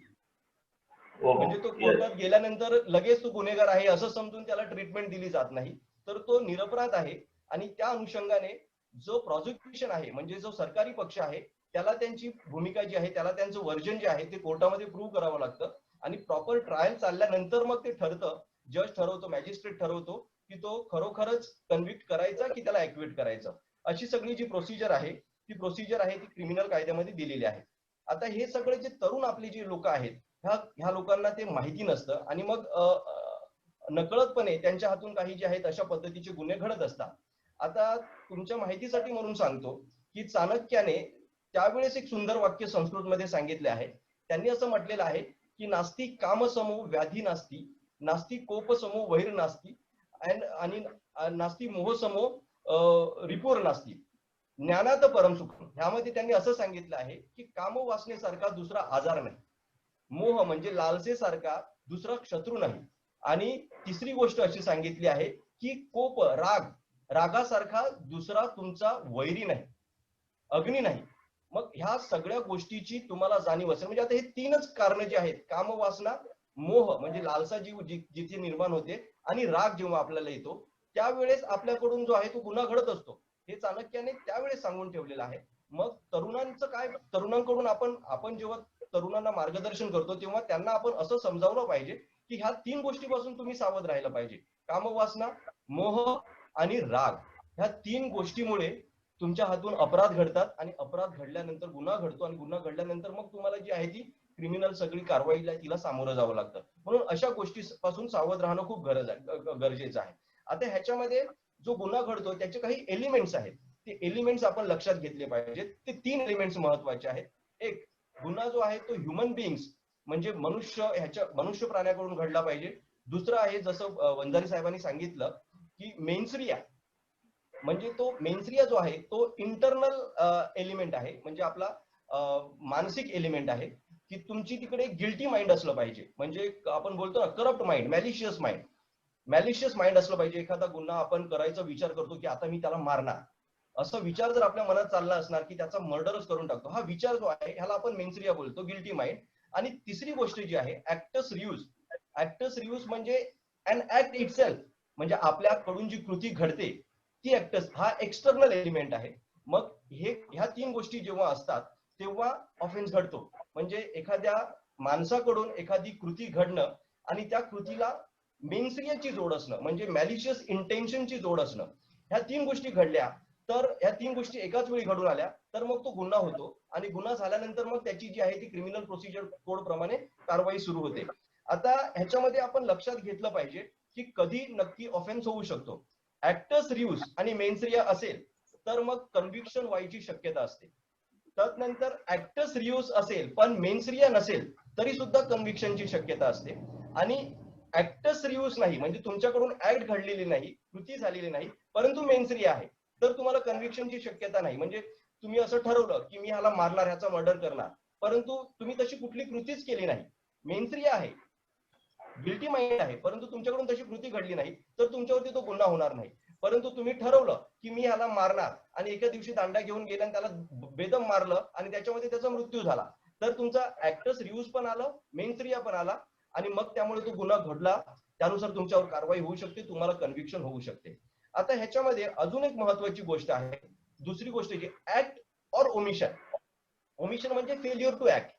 म्हणजे तो कोर्टात गेल्यानंतर लगेच तो गुन्हेगार आहे असं समजून त्याला ट्रीटमेंट दिली जात नाही, तर तो निरपराध आहे. आणि त्या अनुषंगाने जो प्रॉसिक्युशन आहे म्हणजे जो सरकारी पक्ष आहे त्याला त्यांची भूमिका जी आहे, त्याला त्यांचं वर्जन जे आहे ते कोर्टामध्ये प्रूव्ह करावं लागतं. आणि प्रॉपर ट्रायल चालल्यानंतर मग ते ठरतं, जज ठरवतो, मॅजिस्ट्रेट ठरवतो की तो खरोखरच कन्व्हिक्ट करायचा की त्याला ऍक्विट करायचं. अशी सगळी जी प्रोसिजर आहे ती क्रिमिनल कायद्यामध्ये दिलेली आहे. आता हे सगळे जे तरुण आपले जे लोक आहेत ह्या लोकांना ते माहिती नसतं आणि मग नकळतपणे त्यांच्या हातून काही जे आहेत अशा पद्धतीचे गुन्हे घडत असतात. आता तुमच्या माहितीसाठी म्हणून सांगतो की चाणक्याने त्यावेळेस एक सुंदर वाक्य संस्कृत मध्ये सांगितले आहे. त्यांनी असं म्हटलेलं आहे की नास्ति कामसमो व्याधी नास्ति, नास्ति कोपसमो वैर नास्ति आणि नास्ति मोहसमो रिपोर नास्ति, ज्ञानात परम सुख. ह्यामध्ये त्यांनी असं सांगितलं आहे की काम वासनेसारखा दुसरा आजार नाही, मोह म्हणजे लालसेसारखा दुसरा शत्रू नाही, आणि तिसरी गोष्ट अशी सांगितली आहे की कोप, रागासारखा दुसरा तुमचा वैरी नाही, अग्नी नाही. मग ह्या सगळ्या गोष्टीची तुम्हाला जाणीव असेल. म्हणजे आता हे तीनच कारण जे आहेत, कामवासना, मोह म्हणजे लालसा जिथे निर्माण होते, आणि राग जेव्हा आपल्याला येतो त्यावेळेस आपल्याकडून जो आहे तो गुन्हा घडत असतो. हे चाणक्याने त्यावेळेस सांगून ठेवलेलं आहे. मग तरुणांचं काय, तरुणांकडून आपण जेव्हा तरुणांना मार्गदर्शन करतो तेव्हा त्यांना आपण असं समजावलं पाहिजे की ह्या तीन गोष्टीपासून तुम्ही सावध राहायला पाहिजे. कामवासना, मोह आणि राग, ह्या तीन गोष्टीमुळे तुमच्या हातून अपराध घडतात आणि अपराध घडल्यानंतर गुन्हा घडतो आणि गुन्हा घडल्यानंतर मग तुम्हाला जी आहे ती क्रिमिनल सगळी कारवाईला तिला सामोरं जावं लागतं. म्हणून अशा गोष्टीपासून सावध राहणं खूप गरजेचं आहे. आता ह्याच्यामध्ये जो गुन्हा घडतो त्याचे काही एलिमेंट्स आहेत, ते एलिमेंट्स आपण लक्षात घेतले पाहिजेत. ते 3 एलिमेंट्स महत्वाचे आहेत. एक, गुन्हा जो आहे तो ह्युमन बिईंग्स म्हणजे मनुष्य प्राण्याकडून घडला पाहिजे. दुसरं आहे जसं वंजारी साहेबांनी सांगितलं की मेन्सरिया, म्हणजे तो मेन्सरिया जो आहे तो इंटरनल एलिमेंट आहे, म्हणजे आपला मानसिक एलिमेंट आहे की तुमची तिकडे गिल्टी माइंड असलं पाहिजे. म्हणजे आपण बोलतो ना करप्ट माइंड, मॅलिशियस माइंड असलं पाहिजे. एखादा गुन्हा आपण करायचा विचार करतो की आता मी त्याला मारणार, असा विचार जर आपल्या मनात चालला असणार की त्याचा मर्डरच करून टाकतो, हा विचार जो आहे ह्याला आपण मेन्सरिया बोलतो, गिल्टी माइंड. आणि तिसरी गोष्ट जी आहे ऍक्टस रियूज म्हणजे अन ऍक्ट इटसेल्फ, म्हणजे आपल्याकडून जी कृती घडते ती ऍक्टस, हा एक्सटर्नल एलिमेंट आहे. मग ह्या 3 गोष्टी जेव्हा असतात तेव्हा ऑफेन्स घडतो. म्हणजे एखाद्या माणसाकडून एखादी कृती घडणं आणि त्या कृतीला मेन्सरियाची जोड असणं, म्हणजे मॅलिशियस इंटेन्शनची जोड असणं, ह्या 3 गोष्टी घडल्या तर ह्या 3 गोष्टी एकाच वेळी घडून आल्या तर मग तो गुन्हा होतो. आणि गुन्हा झाल्यानंतर मग त्याची जी आहे ती क्रिमिनल प्रोसिजर कोड प्रमाणे कारवाई सुरू होते. आता ह्याच्यामध्ये आपण लक्षात घेतलं पाहिजे की कधी नक्की ऑफेन्स होऊ शकतो. ऍक्टस रियूज आणि मेन्सरिया असेल तर मग कन्व्हिक्शन व्हायची शक्यता असते. त्यानंतर ऍक्टस रियूज असेल पण मेन्सरिया नसेल तरी सुद्धा कन्व्हिक्शनची शक्यता असते. आणि ऍक्टस रियूज नाही म्हणजे तुमच्याकडून ऍक्ट घडलेली नाही, कृती झालेली नाही, परंतु मेन्सरिया आहे, तर तुम्हाला कन्व्हिक्शनची शक्यता नाही. म्हणजे तुम्ही असं ठरवलं की मी ह्याला मारणार, ह्याचा मर्डर करणार, परंतु तुम्ही तशी कुठली कृतीच केली नाही, मेन्सरिया आहे, गिल्टी माइंड आहे, परंतु तुमच्याकडून तशी कृती घडली नाही, तर तुमच्यावरती तो गुन्हा होणार नाही. परंतु तुम्ही ठरवलं की मी ह्याला मारणार आणि एका दिवशी दांडा घेऊन गेला आणि त्याला बेदम मारलं आणि त्याच्यामध्ये त्याचा मृत्यू झाला, तर तुमचा ऍक्टस रियूज पण आलं, मेन्सरिया पण आला आणि मग त्यामुळे तो गुन्हा घडला, त्यानुसार तुमच्यावर कारवाई होऊ शकते, तुम्हाला कन्व्हिक्शन होऊ शकते. आता ह्याच्यामध्ये अजून एक महत्वाची गोष्ट आहे, दुसरी गोष्ट जी ऍक्ट ऑर ओमिशन. ओमिशन म्हणजे फेल्युअर टू ऍक्ट.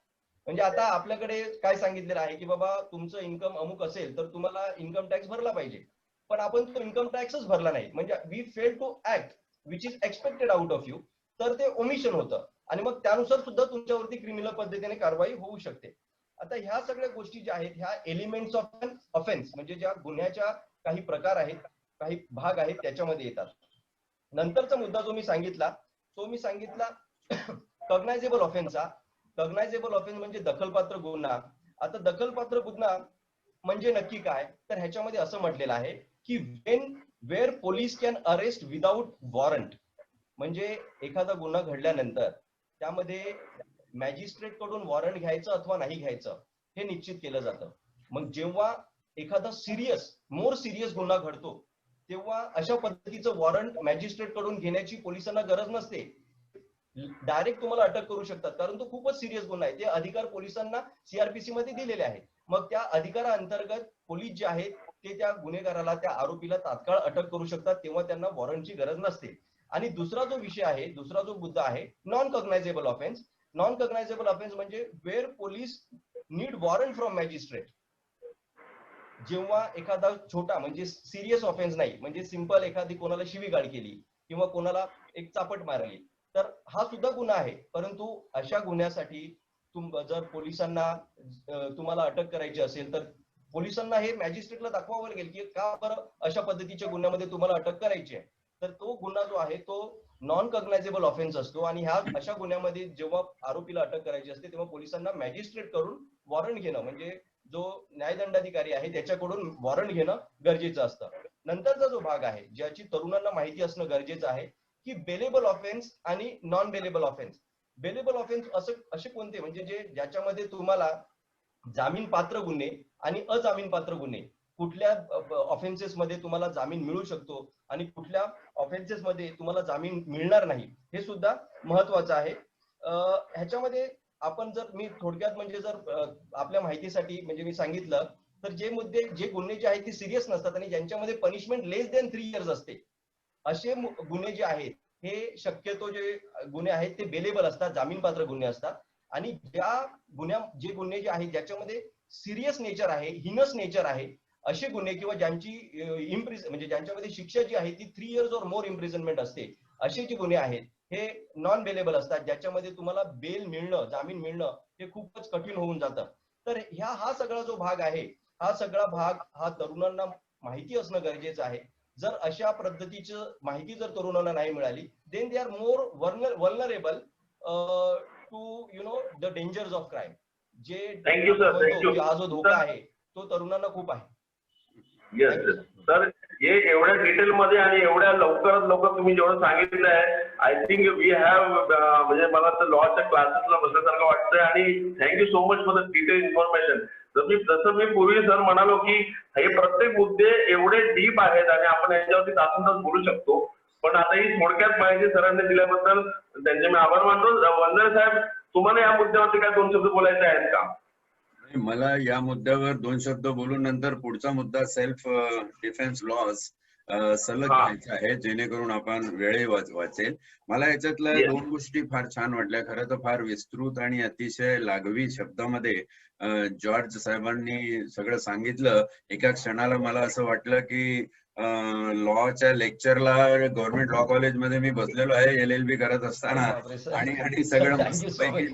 म्हणजे आता आपल्याकडे काय सांगितलेलं आहे की बाबा तुमचं इन्कम अमुक असेल तर तुम्हाला इन्कम टॅक्स भरला पाहिजे, पण आपण तो इन्कम टॅक्सच भरला नाही, म्हणजे we fail to act which is expected out of you, तर ते ओमिशन होतं आणि मग त्यानुसार सुद्धा तुमच्यावरती क्रिमिनल पद्धतीने कारवाई होऊ शकते. आता ह्या सगळ्या गोष्टी ज्या आहेत ह्या एलिमेंट्स ऑफ एन ऑफेन्स म्हणजे ज्या गुन्ह्याच्या काही प्रकार आहेत, काही भाग आहेत त्याच्यामध्ये येतात. नंतरचा मुद्दा जो मी सांगितला तो मी सांगितला कॉग्नायझेबल ऑफेन्सचा. कॉग्नायझेबल ऑफेन्स म्हणजे दखलपात्र गुन्हा. आता दखलपात्र गुन्हा म्हणजे नक्की काय, तर ह्याच्यामध्ये असं म्हटलेलं आहे की where police can arrest without warrant, म्हणजे एखादा गुन्हा घडल्यानंतर त्यामध्ये मॅजिस्ट्रेट कडून वॉरंट घ्यायचं अथवा नाही घ्यायचं हे निश्चित केलं जातं. मग जेव्हा एखादा मोर सिरियस गुन्हा घडतो तेव्हा अशा पद्धतीचं वॉरंट मॅजिस्ट्रेट कडून घेण्याची पोलिसांना गरज नसते, डायरेक्ट तुम्हाला अटक करू शकतात, कारण तो खूपच सिरियस गुन्हा आहे. ते अधिकार पोलिसांना सीआरपीसी मध्ये दिलेले आहेत. मग त्या अधिकाराअंतर्गत पोलीस जे आहेत ते त्या गुन्हेगाराला, त्या आरोपीला तात्काळ अटक करू शकतात, तेव्हा त्यांना वॉरंटची गरज नसते. आणि दुसरा जो विषय आहे, दुसरा जो मुद्दा आहे non cognizable offence. Non cognizable offence म्हणजे where police need warrant from magistrate. जेव्हा एखादा छोटा म्हणजे सिरियस ऑफेन्स नाही, म्हणजे सिंपल एखादी कोणाला शिवीगाळ केली किंवा कोणाला एक चापट मारली तर हा सुद्धा गुन्हा आहे, परंतु अशा गुन्ह्यासाठी जर पोलिसांना तुम्हाला अटक करायची असेल तर पोलिसांना हे मॅजिस्ट्रेटला दाखवावं लागेल की का बरं अशा पद्धतीच्या गुन्ह्यामध्ये तुम्हाला अटक करायची आहे. तर तो गुन्हा जो आहे तो नॉन कॉग्नायझेबल ऑफेन्स असतो आणि ह्या अशा गुन्ह्यामध्ये जेव्हा आरोपीला अटक करायची असते तेव्हा पोलिसांना मॅजिस्ट्रेट कडून वॉरंट घेणं, म्हणजे जो न्यायदंडाधिकारी आहे त्याच्याकडून वॉरंट घेणं गरजेचं असतं. नंतरचा जो भाग आहे ज्याची तरुणांना माहिती असणं गरजेचं आहे की बेलेबल ऑफेन्स आणि non bailable offence. Bailable offence असे कोणते, म्हणजे ज्याच्यामध्ये तुम्हाला जामीन पात्र गुन्हे आणि अजामीन पात्र गुन्हे, कुठल्या ऑफेन्सेस मध्ये तुम्हाला जामीन मिळू शकतो आणि कुठल्या ऑफेन्सेस मध्ये तुम्हाला जामीन मिळणार नाही, हे सुद्धा महत्वाचं आहे. ह्याच्यामध्ये आपण मी थोडक्यात म्हणजे आपल्या माहितीसाठी म्हणजे मी सांगितलं तर जे गुन्हे जे आहेत ते सिरियस नसतात आणि ज्यांच्यामध्ये पनिशमेंट लेस दॅन 3 इयर्स असते असे गुन्हे जे आहेत हे शक्यतो जे गुन्हे आहेत ते बेलेबल असतात, जामीनपात्र गुन्हे असतात. आणि जे गुन्हे जे आहेत ज्याच्यामध्ये सिरियस नेचर आहे, हिनस नेचर आहे, असे गुन्हे किंवा ज्यांची म्हणजे ज्यांच्यामध्ये शिक्षा जी आहे ती 3 इयर्स और मोर इम्प्रिझनमेंट असते, असे जे गुन्हे आहेत हे नॉन बेलेबल असतात, ज्याच्यामध्ये तुम्हाला बेल मिळणं, जामीन मिळणं हे खूपच कठीण होऊन जातं. तर हा सगळा जो भाग आहे, हा सगळा भाग हा तरुणांना माहिती असणं गरजेचं आहे. जर अशा पद्धतीचं माहिती जर तरुणांना नाही मिळाली, then they are more vulnerable to the dangers of crime. जे थँक्यू सर, थँक्यू. की हा जो धोका आहे तो तरुणांना खूप आहे. येस सर, हे एवढ्या डिटेल मध्ये आणि एवढ्या लवकरात लवकर तुम्ही जेवढं सांगितलं आहे, आय थिंक वी हॅव, म्हणजे मला तर लॉच्या क्लासेसला बसल्यासारखं वाटतंय. आणि thank you so much for the detail information. जसं मी पूर्वी सर म्हणालो की हे प्रत्येक मुद्दे एवढे डीप आहेत आणि आपण याच्यावरती तासन बोलू शकतो, पण आता ही थोडक्यात माहिती सरांनी दिल्याबद्दल त्यांचे मी आभार मानतो. वंदना साहेब, तुम्हाला या मुद्द्यावरती काय 2 शब्द बोलायचे आहेत का? मला या मुद्द्यावर 2 शब्द बोलून नंतर पुढचा मुद्दा सेल्फ डिफेन्स लॉज सलग घ्यायचा आहे, जेणेकरून आपण वेळही वाचेल. मला याच्यातल्या 2 गोष्टी फार छान वाटल्या. खरं तर फार विस्तृत आणि अतिशय लागवी शब्दामध्ये जॉर्ज साहेबांनी सगळं सांगितलं. एका क्षणाला मला असं वाटलं की लॉच्या लेक्चरला गव्हर्नमेंट लॉ कॉलेजमध्ये मी बसलेलो आहे LLB करत असताना, आणि सगळं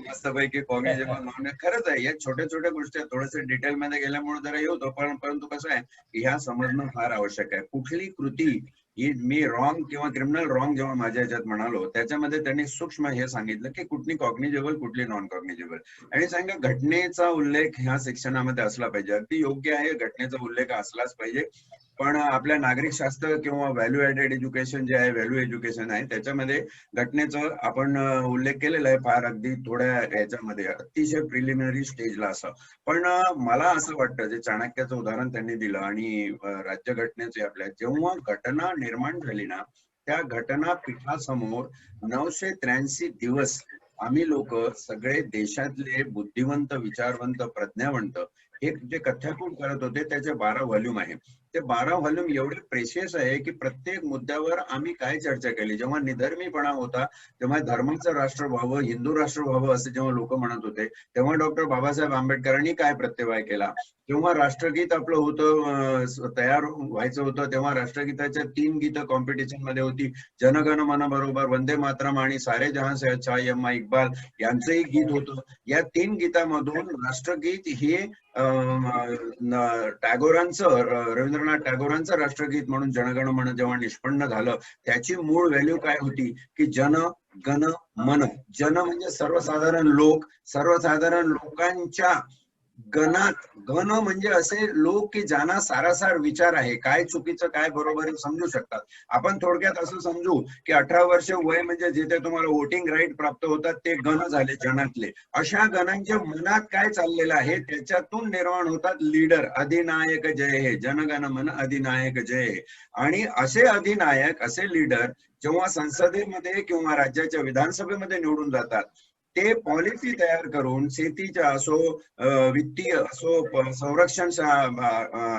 मस्तपैकी कॉग्निजेबल नॉन. खरंच आहे, या छोट्या छोट्या गोष्टी थोडंसं डिटेलमध्ये गेल्यामुळे जरा येतो, परंतु कसं आहे की ह्या समजणं फार आवश्यक आहे. कुठली कृती ही मी रॉंग किंवा क्रिमिनल रॉंग जेव्हा माझ्या ह्याच्यात म्हणालो, त्याच्यामध्ये त्यांनी सूक्ष्म हे सांगितलं की कुठली कॉग्निजेबल कुठली नॉन कॉग्निजेबल, आणि सांगा घटनेचा उल्लेख ह्या शिक्षणामध्ये असला पाहिजे. अगदी योग्य आहे, घटनेचा उल्लेख असलाच पाहिजे. पण आपल्या नागरिक शास्त्र किंवा व्हॅल्यू ऍडेड एज्युकेशन जे आहे, व्हॅल्यू एज्युकेशन आहे, त्याच्यामध्ये घटनेचा आपण उल्लेख केलेला आहे फार अगदी थोड्या ह्याच्यामध्ये, अतिशय प्रिलिमिनरी स्टेजला असं. पण मला असं वाटतं, जे चाणक्याचं उदाहरण त्यांनी दिलं आणि राज्यघटनेचे आपल्या, जेव्हा घटना निर्माण झाली ना, त्या घटना पीठासमोर 983 दिवस आम्ही लोक सगळे देशातले बुद्धिवंत, विचारवंत, प्रज्ञावंत हे जे कथ्याकूट करत होते, त्याचे 12 व्हॉल्यूम आहे. ते 12 व्हॉल्यूम एवढे प्रेशियस आहे की प्रत्येक मुद्द्यावर आम्ही काय चर्चा केली. जेव्हा निधर्मीपणा होता, तेव्हा धर्माचं राष्ट्र व्हावं, हिंदू राष्ट्र व्हावं असं जेव्हा लोक म्हणत होते, तेव्हा डॉक्टर बाबासाहेब आंबेडकरांनी काय प्रत्यवाय केला. जेव्हा राष्ट्रगीत आपलं होतं, तयार व्हायचं होतं, तेव्हा राष्ट्रगीताच्या 3 गीतं कॉम्पिटिशन मध्ये होती. जनगण मन बरोबर, वंदे मातरम आणि सारे जहां से अच्छा, यम्मा इक्बाल यांचंही गीत होतं. या 3 गीतामधून राष्ट्रगीत हे टागोरांचं, रवींद्रनाथ टागोरांचं राष्ट्रगीत म्हणून जनगण मन जेव्हा निष्पन्न झालं, त्याची मूळ व्हॅल्यू काय होती की जन गण मन. जन म्हणजे सर्वसाधारण लोक, सर्वसाधारण लोकांच्या गणात, गण म्हणजे असे लोक की ज्यांना सारासार विचार आहे, काय चुकीचं काय बरोबर समजू शकतात. आपण थोडक्यात असं समजू की 18 वर्ष वय म्हणजे जिथे तुम्हाला वोटिंग राईट प्राप्त होतात ते गण झाले जनातले. अशा गणांच्या मनात काय चाललेलं आहे त्याच्यातून निर्माण होतात लीडर. अधिनायक जय हे, जनगण मन अधिनायक जय हे. आणि असे अधिनायक, असे लीडर जेव्हा संसदेमध्ये किंवा राज्याच्या विधानसभेमध्ये निवडून जातात, ते पॉलिसी तयार करून शेतीच्या असो, वित्तीय असो, संरक्षण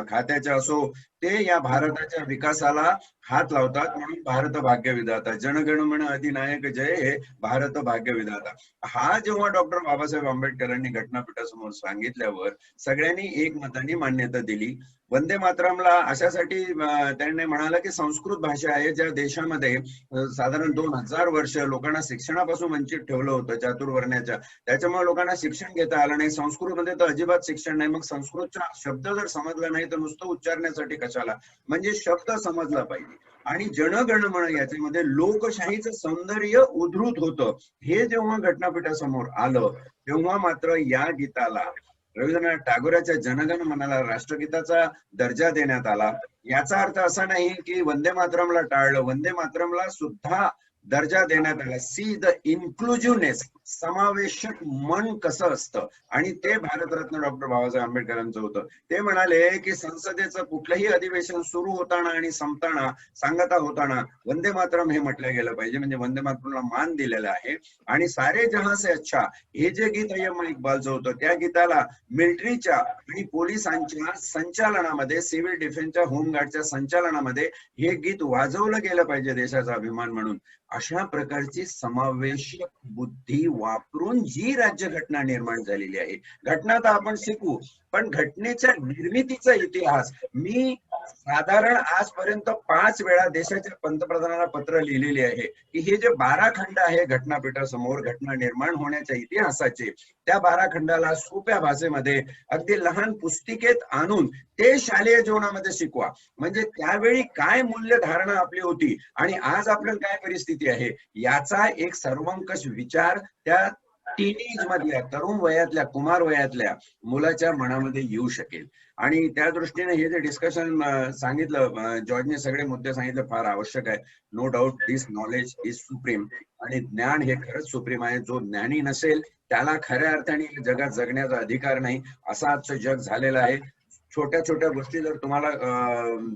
खात्याच्या असो, ते या भारताच्या विकासाला हात लावतात. म्हणून भारत भाग्य विधाता, जनगण मन अधिनायक जय हे, भारत भाग्य विधाता. हा जेव्हा डॉक्टर बाबासाहेब आंबेडकरांनी घटनापीठासमोर सांगितल्यावर सगळ्यांनी एकमताने मान्यता दिली. वंदे मातरमला अशासाठी त्यांनी म्हणाला की संस्कृत भाषा आहे ज्या देशामध्ये साधारण 2000 वर्ष लोकांना शिक्षणापासून वंचित ठेवलं होतं, चातुर्वर्ण्याच्या, त्याच्यामुळे लोकांना शिक्षण घेता आलं नाही. संस्कृतमध्ये तर अजिबात शिक्षण नाही. मग संस्कृतचा शब्द जर समजला नाही तर नुसतं उच्चारण्यासाठी कशाला, म्हणजे शब्द समजला पाहिजे. आणि जनगण मन याच्यामध्ये लोकशाहीचं सौंदर्य उद्धृत होतं. हे जेव्हा घटनापीठासमोर आलं, तेव्हा मात्र या गीताला, रवींद्रनाथ टागोराच्या जनगण मनाला राष्ट्रगीताचा दर्जा देण्यात आला. याचा अर्थ असा नाही की वंदे मातरमला टाळलं, वंदे मातरमला सुद्धा दर्जा देण्यात आला. सी द इन्क्लुझिव्हनेस, समावेशक मन कसं असतं, आणि ते भारतरत्न डॉक्टर बाबासाहेब आंबेडकरांचं होतं. ते म्हणाले की संसदेचं कुठलंही अधिवेशन सुरू होताना आणि संपताना, सांगता होताना वंदे मातरम हे म्हटलं गेलं पाहिजे. म्हणजे वंदे मातरमला मान दिलेला आहे. आणि सारे जहां से अच्छा हे जे गीत यम्मा इक्बालचं होतं, त्या गीताला मिलिटरीच्या आणि पोलिसांच्या संचालनामध्ये, सिव्हिल डिफेन्सच्या, होमगार्डच्या संचालनामध्ये हे गीत वाजवलं गेलं पाहिजे देशाचा अभिमान म्हणून. अशा प्रकारची समावेशक बुद्धी वापरून जी राज्यघटना निर्माण झालेली आहे. घटना तर आपण शिकू, पण घटनेच्या निर्मितीचा इतिहास मी साधारण आजपर्यंत 5 वेळा देशाच्या पंतप्रधानांना पत्र लिहिलेले आहे की हे जे 12 खंड आहे घटनापीठासमोर घटना निर्माण होण्याच्या इतिहासाचे, त्या 12 खंडाला सोप्या भाषेमध्ये अगदी लहान पुस्तिकेत आणून ते शालेय जीवनामध्ये शिकवा. म्हणजे त्यावेळी काय मूल्य धारणा आपली होती आणि आज आपल्याला काय परिस्थिती आहे याचा एक सर्वंकष विचार त्या टीनेज मधल्या, तरुण वयातल्या, कुमार वयातल्या मुलाच्या मनामध्ये येऊ शकेल. आणि त्या दृष्टीने हे जे डिस्कशन सांगितलं जॉर्जने, सगळे मुद्दे सांगितले, फार आवश्यक आहे. No doubt this knowledge is supreme, आणि ज्ञान हे खरंच सुप्रीम आहे. जो ज्ञानी नसेल त्याला खऱ्या अर्थाने जगात जगण्याचा अधिकार नाही, असं आजचं जग झालेलं आहे. छोट्या छोट्या गोष्टी जर तुम्हाला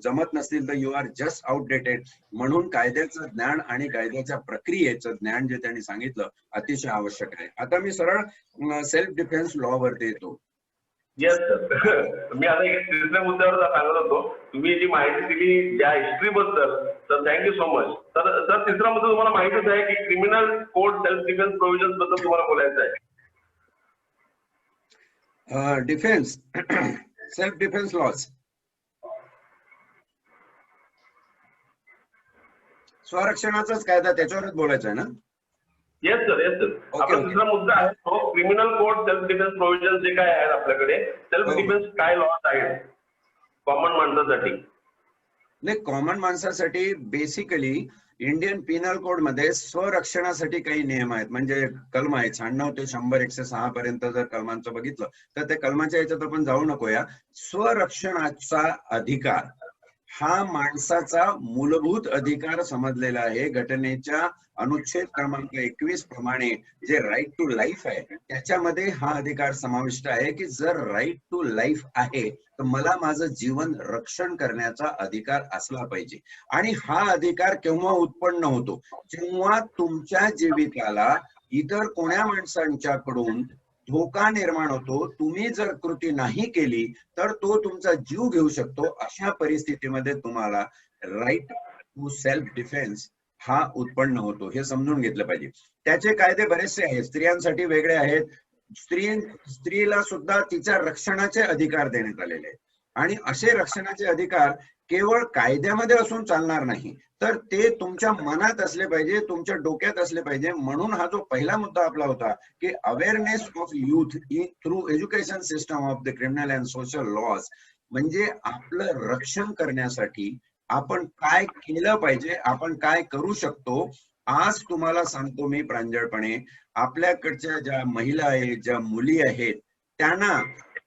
जमत नसतील तर यू आर जस्ट आउटडेटेड. म्हणून कायद्याचं ज्ञान आणि कायद्याच्या प्रक्रियेचं ज्ञान जे त्यांनी सांगितलं अतिशय आवश्यक आहे. आता मी सरळ सेल्फ डिफेन्स लॉ वरती येतो. येस सर, मी आता एक तिसऱ्या मुद्द्यावर सांगत होतो. तुम्ही जी माहिती दिली ज्या हिस्ट्री बद्दल, तर थँक्यू सो मच. तर तिसरा मुद्दा तुम्हाला माहितीच आहे की criminal code self defence provision बद्दल तुम्हाला बोलायचं आहे. डिफेन्स सेल्फ डिफेन्स लॉज, स्वरक्षणाचाच कायदा, त्याच्यावरच बोलायचं आहे ना? Yes sir, yes sir. आपला तिसरा मुद्दा आहे तो criminal code self defence provision जे काय आहेत आपल्याकडे, सेल्फ डिफेन्स काय लॉज आहेत कॉमन माणसासाठी. नाही, कॉमन माणसासाठी बेसिकली इंडियन पिनल कोड मध्ये स्वरक्षणासाठी काही नियम आहेत. म्हणजे कलम आहे 96 ते 100 106 पर्यंत. जर कलमांचं बघितलं तर त्या कलमाच्या याच्यात आपण जाऊ नकोया. स्वरक्षणाचा अधिकार हा माणसाचा मूलभूत अधिकार समजलेला आहे. घटनेच्या अनुच्छेद क्रमांक 21 प्रमाणे जे राईट टू लाईफ आहे त्याच्यामध्ये हा अधिकार समाविष्ट आहे की जर राईट टू लाईफ आहे तर मला माझं जीवन रक्षण करण्याचा अधिकार असला पाहिजे. आणि हा अधिकार केव्हा उत्पन्न होतो? जेव्हा तुमच्या जीविताला इतर कोण्या माणसांच्याकडून धोका निर्माण होतो. तुम्ही जर कृती नाही केली तर तो तुमचा जीव घेऊ शकतो. अशा परिस्थितीमध्ये तुम्हाला राईट टू सेल्फ डिफेन्स हा उत्पन्न होतो. हे समजून घेतलं पाहिजे. त्याचे कायदे बरेचसे आहेत. स्त्रियांसाठी वेगळे आहेत. स्त्रीला सुद्धा तिच्या रक्षणाचे अधिकार देण्यात आलेले आहेत. आणि असे रक्षणाचे अधिकार केवळ कायद्यामध्ये असून चालणार नाही, तर ते तुमच्या मनात असले पाहिजे, तुमच्या डोक्यात असले पाहिजे. म्हणून हा जो पहिला मुद्दा आपला होता की awareness of youth through education system of the criminal and social laws, म्हणजे आपलं रक्षण करण्यासाठी आपण काय केलं पाहिजे, आपण काय करू शकतो. आज तुम्हाला सांगतो मी प्रांजळपणे, आपल्याकडच्या ज्या महिला आहेत, ज्या मुली आहेत, त्यांना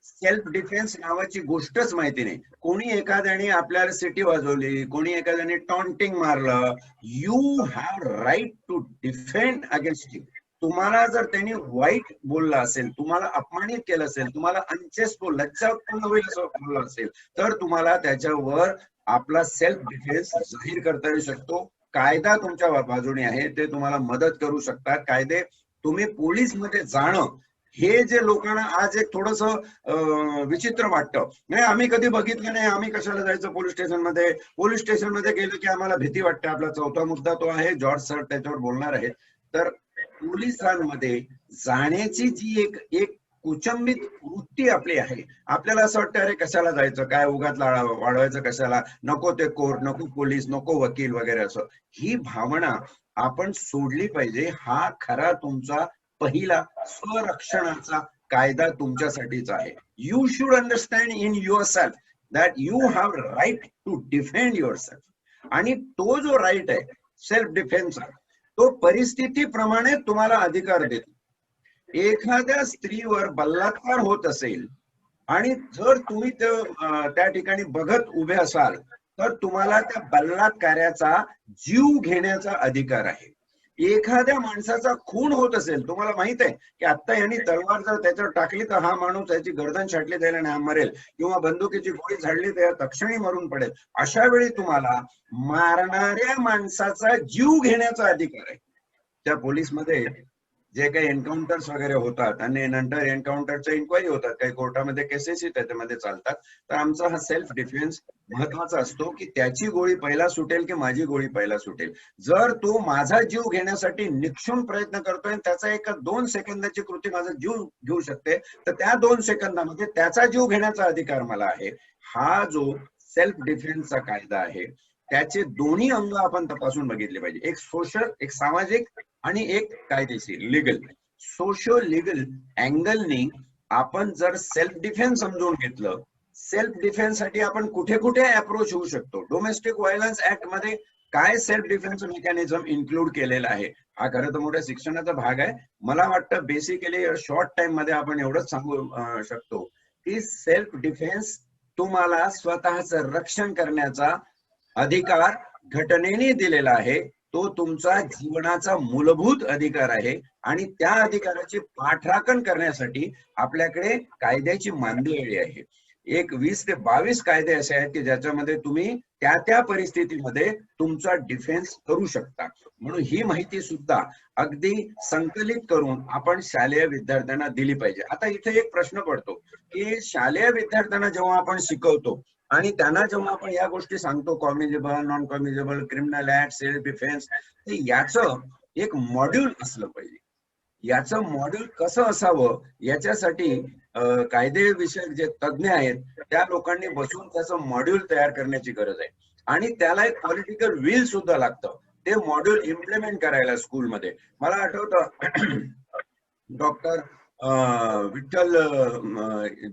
सेल्फ डिफेन्स नावाची गोष्टच माहिती नाही. कोणी एखाद्याने आपल्याला सिटी वाजवली, कोणी एखाद्याने टॉन्टिंग मारलं, you have right to defend against him. तुम्हाला जर त्यांनी वाईट बोलला असेल, तुम्हाला अपमानित केलं असेल, तुम्हाला अनचेस्ट लज्जा उत्पन्न होईल असं बोललं असेल, तर तुम्हाला त्याच्यावर आपला सेल्फ डिफेन्स जाहीर करता येऊ शकतो. कायदा तुमच्या बाजूने आहे, ते तुम्हाला मदत करू शकतात. कायदे तुम्ही पोलीस मध्ये जाणं हे जे लोकांना आज एक थोडस विचित्र वाटतं. नाही, आम्ही कधी बघितलं नाही, आम्ही कशाला जायचं पोलीस स्टेशन मध्ये. पोलीस स्टेशन मध्ये गेलं की आम्हाला भीती वाटते. आपला चौथा मुद्दा तो आहे, जॉर्ज सर त्याच्यावर बोलणार आहेत. तर पोलिसांमध्ये जाण्याची जी एक कुचंबित वृत्ती आपली आहे. आपल्याला असं वाटतं अरे कशाला जायचं, काय उगाच वाढवायचं कशाला, नको ते कोर्ट, नको पोलीस, नको वकील वगैरे असं. ही भावना आपण सोडली पाहिजे. हा खरा तुमचा पहिला स्वरक्षणाचा कायदा तुमच्यासाठीच आहे. You should understand in your self that you have right to defend your self. आणि तो जो राईट आहे सेल्फ डिफेन्सचा, तो परिस्थितीप्रमाणे तुम्हाला अधिकार देतो. एखाद्या स्त्रीवर बलात्कार होत असेल आणि जर तुम्ही त्या ठिकाणी बघत उभे असाल तर तुम्हाला त्या बलात्काराचा जीव घेण्याचा अधिकार आहे. एखाद्या माणसाचा खून होत असेल, तुम्हाला माहित आहे की आता यांनी तलवार जर त्याच्यावर टाकली तर हा माणूस त्याची गर्दन छाटली जाईल आणि हा मरेल, किंवा बंदुकीची गोळी झाडली तर तक्षणी मरून पडेल. अशा वेळी तुम्हाला मारणाऱ्या माणसाचा जीव घेण्याचा अधिकार आहे. त्या पोलीसमध्ये जे काही एन्काउंटर्स वगैरे होतात आणि नंतर एन्काउंटरच्या इन्क्वायरी होतात, काही कोर्टामध्ये केसेसही त्याच्यामध्ये चालतात, तर आमचा हा सेल्फ डिफेन्स महत्वाचा असतो की त्याची गोळी पहिला सुटेल की माझी गोळी पहिला सुटेल. जर तो माझा जीव घेण्यासाठी निक्षून प्रयत्न करतोय, त्याचा 1-2 सेकंदाची कृती माझा जीव घेऊ शकते, तर त्या 2 सेकंदामध्ये त्याचा जीव घेण्याचा अधिकार मला आहे. हा जो सेल्फ डिफेन्सचा कायदा आहे, त्याचे दोन्ही अंग आपण तपासून बघितले पाहिजे. एक सोशल, एक सामाजिक आणि एक कायदेशीर लिगल. सोशो लिगल अँगलनी आपण जर सेल्फ डिफेन्स समजून घेतलं, सेल्फ डिफेन्स साठी आपण कुठे कुठे अप्रोच होऊ शकतो, डोमेस्टिक व्हायलन्स ऍक्ट मध्ये काय सेल्फ डिफेन्स मेकॅनिझम इन्क्लूड केलेला आहे, हा खरं तर मोठ्या शिक्षणाचा भाग आहे. मला वाटतं बेसिकली शॉर्ट टाइम मध्ये आपण एवढंच सांगू शकतो की सेल्फ डिफेन्स तुम्हाला स्वतःचं रक्षण करण्याचा अधिकार घटनेने दिलेला आहे. तो तुमचा जीवनाचा मूलभूत अधिकार आहे आणि त्या अधिकाराची पाठराखण करण्यासाठी आपल्याकडे कायद्याची मांदियाळी आहे. एक 20 ते 22 कायदे असे आहेत की ज्याच्यामध्ये तुम्ही त्या त्या परिस्थितीमध्ये तुमचा डिफेन्स करू शकता. म्हणून ही माहिती सुद्धा अगदी संकलित करून आपण शालेय विद्यार्थ्यांना दिली पाहिजे. आता इथे एक प्रश्न पडतो की शालेय विद्यार्थ्यांना जेव्हा आपण शिकवतो आणि त्यांना जेव्हा आपण या गोष्टी सांगतो, cognizable, non cognizable, criminal act, self defence, तर याचं एक मॉड्यूल असलं पाहिजे. याचं मॉड्यूल कसं असावं याच्यासाठी कायदे विषयक जे तज्ज्ञ आहेत त्या लोकांनी बसून त्याचं मॉड्यूल तयार करण्याची गरज आहे. आणि त्याला एक पॉलिटिकल विल सुद्धा लागतं ते मॉड्यूल इम्प्लिमेंट करायला स्कूलमध्ये. मला आठवतं डॉक्टर विठ्ठल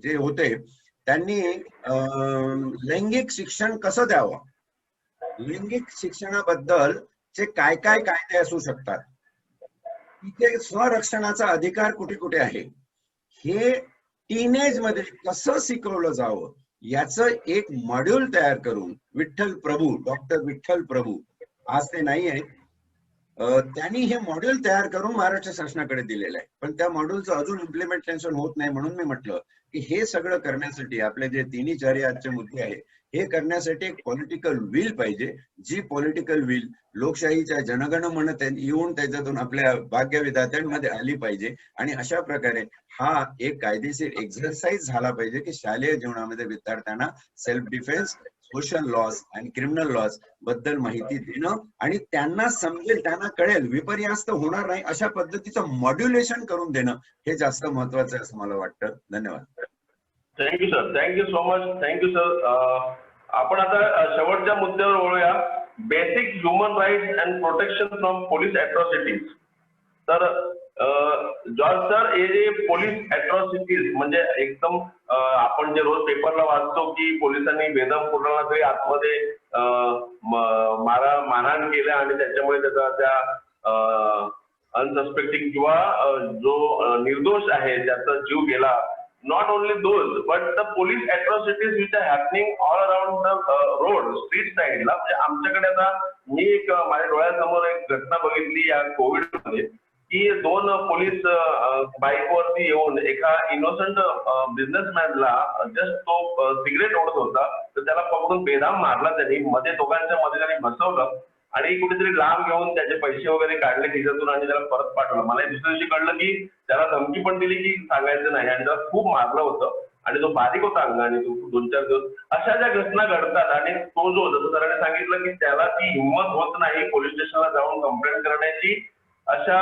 जे होते त्यांनी लैंगिक शिक्षण कसं द्यावं, लैंगिक शिक्षणाबद्दल चे काय काय कायदे असू शकतात, तिथे स्वरक्षणाचा अधिकार कुठे कुठे आहे, हे टीनेज मध्ये कसं शिकवलं जावं याचं एक मॉड्यूल तयार करून विठ्ठल प्रभू, डॉक्टर विठ्ठल प्रभू आज ते नाही आहेत, त्यांनी हे मॉड्यूल तयार करून महाराष्ट्र शासनाकडे दिलेलं आहे. पण त्या मॉड्यूलचं अजून इम्प्लिमेंटेशन होत नाही. म्हणून मी म्हटलं की हे सगळं करण्यासाठी आपले जे तिन्ही चारी आजचे मुद्दे आहे हे करण्यासाठी एक पॉलिटिकल विल पाहिजे. जी पॉलिटिकल विल लोकशाहीच्या जनगण म्हणत येऊन त्याच्यातून आपल्या भाग्यविधात्यांमध्ये आली पाहिजे. आणि अशा प्रकारे हा एक कायदेशीर एक्झरसाइज झाला पाहिजे की शालेय जीवनामध्ये विद्यार्थ्यांना सेल्फ डिफेन्स, सोशल लॉज आणि क्रिमिनल लॉज बद्दल माहिती देणं आणि त्यांना समजेल, त्यांना कळेल, विपर्यास्त होणार नाही अशा पद्धतीचं मॉड्युलेशन करून देणं हे जास्त महत्वाचं आहे असं मला वाटतं. धन्यवाद. Thank you sir, thank you so much, thank you sir. आपण आता शेवटच्या मुद्द्यावर वळूया, basic human rights and protection from police atrocities. तर जॉर्ज सर, हे जे पोलीस अॅट्रॉसिटीज म्हणजे एकदम आपण जे रोज पेपरला वाचतो की पोलिसांनी बेदम कुणाला तरी आतमध्ये मारहाण केलं आणि त्याच्यामुळे त्याचा त्या अनसस्पेक्टिंग किंवा जो निर्दोष आहे त्याचा जीव गेला. Not only those, but the police atrocities which are happening all around the road, street side ला. म्हणजे आमच्याकडे आता मी एक माझ्या डोळ्यासमोर एक घटना बघितली या कोविड मध्ये की 2 पोलीस बाईक वरती येऊन एका इनोसंट बिझनेसमॅनला जस्ट तो सिगरेट ओढत होता तर त्याला पकडून बेदाम मारला त्यांनी. मध्ये दोघांच्या मध्ये त्यांनी बसवलं आणि कुठेतरी लांब घेऊन त्याचे पैसे वगैरे काढले खिशातून आणि त्याला परत पाठवलं. मला दुसऱ्या दिवशी कळलं की त्याला धमकी पण दिली की सांगायचं नाही आणि त्याला खूप मारलं होतं आणि तो बारीक होता अंगाने. 2-4 दिवस अशा ज्या घटना घडतात आणि तो जो जसं सरांनी सांगितलं की त्याला ती हिंमत होत नाही पोलीस स्टेशनला जाऊन कंप्लेंट करण्याची. अशा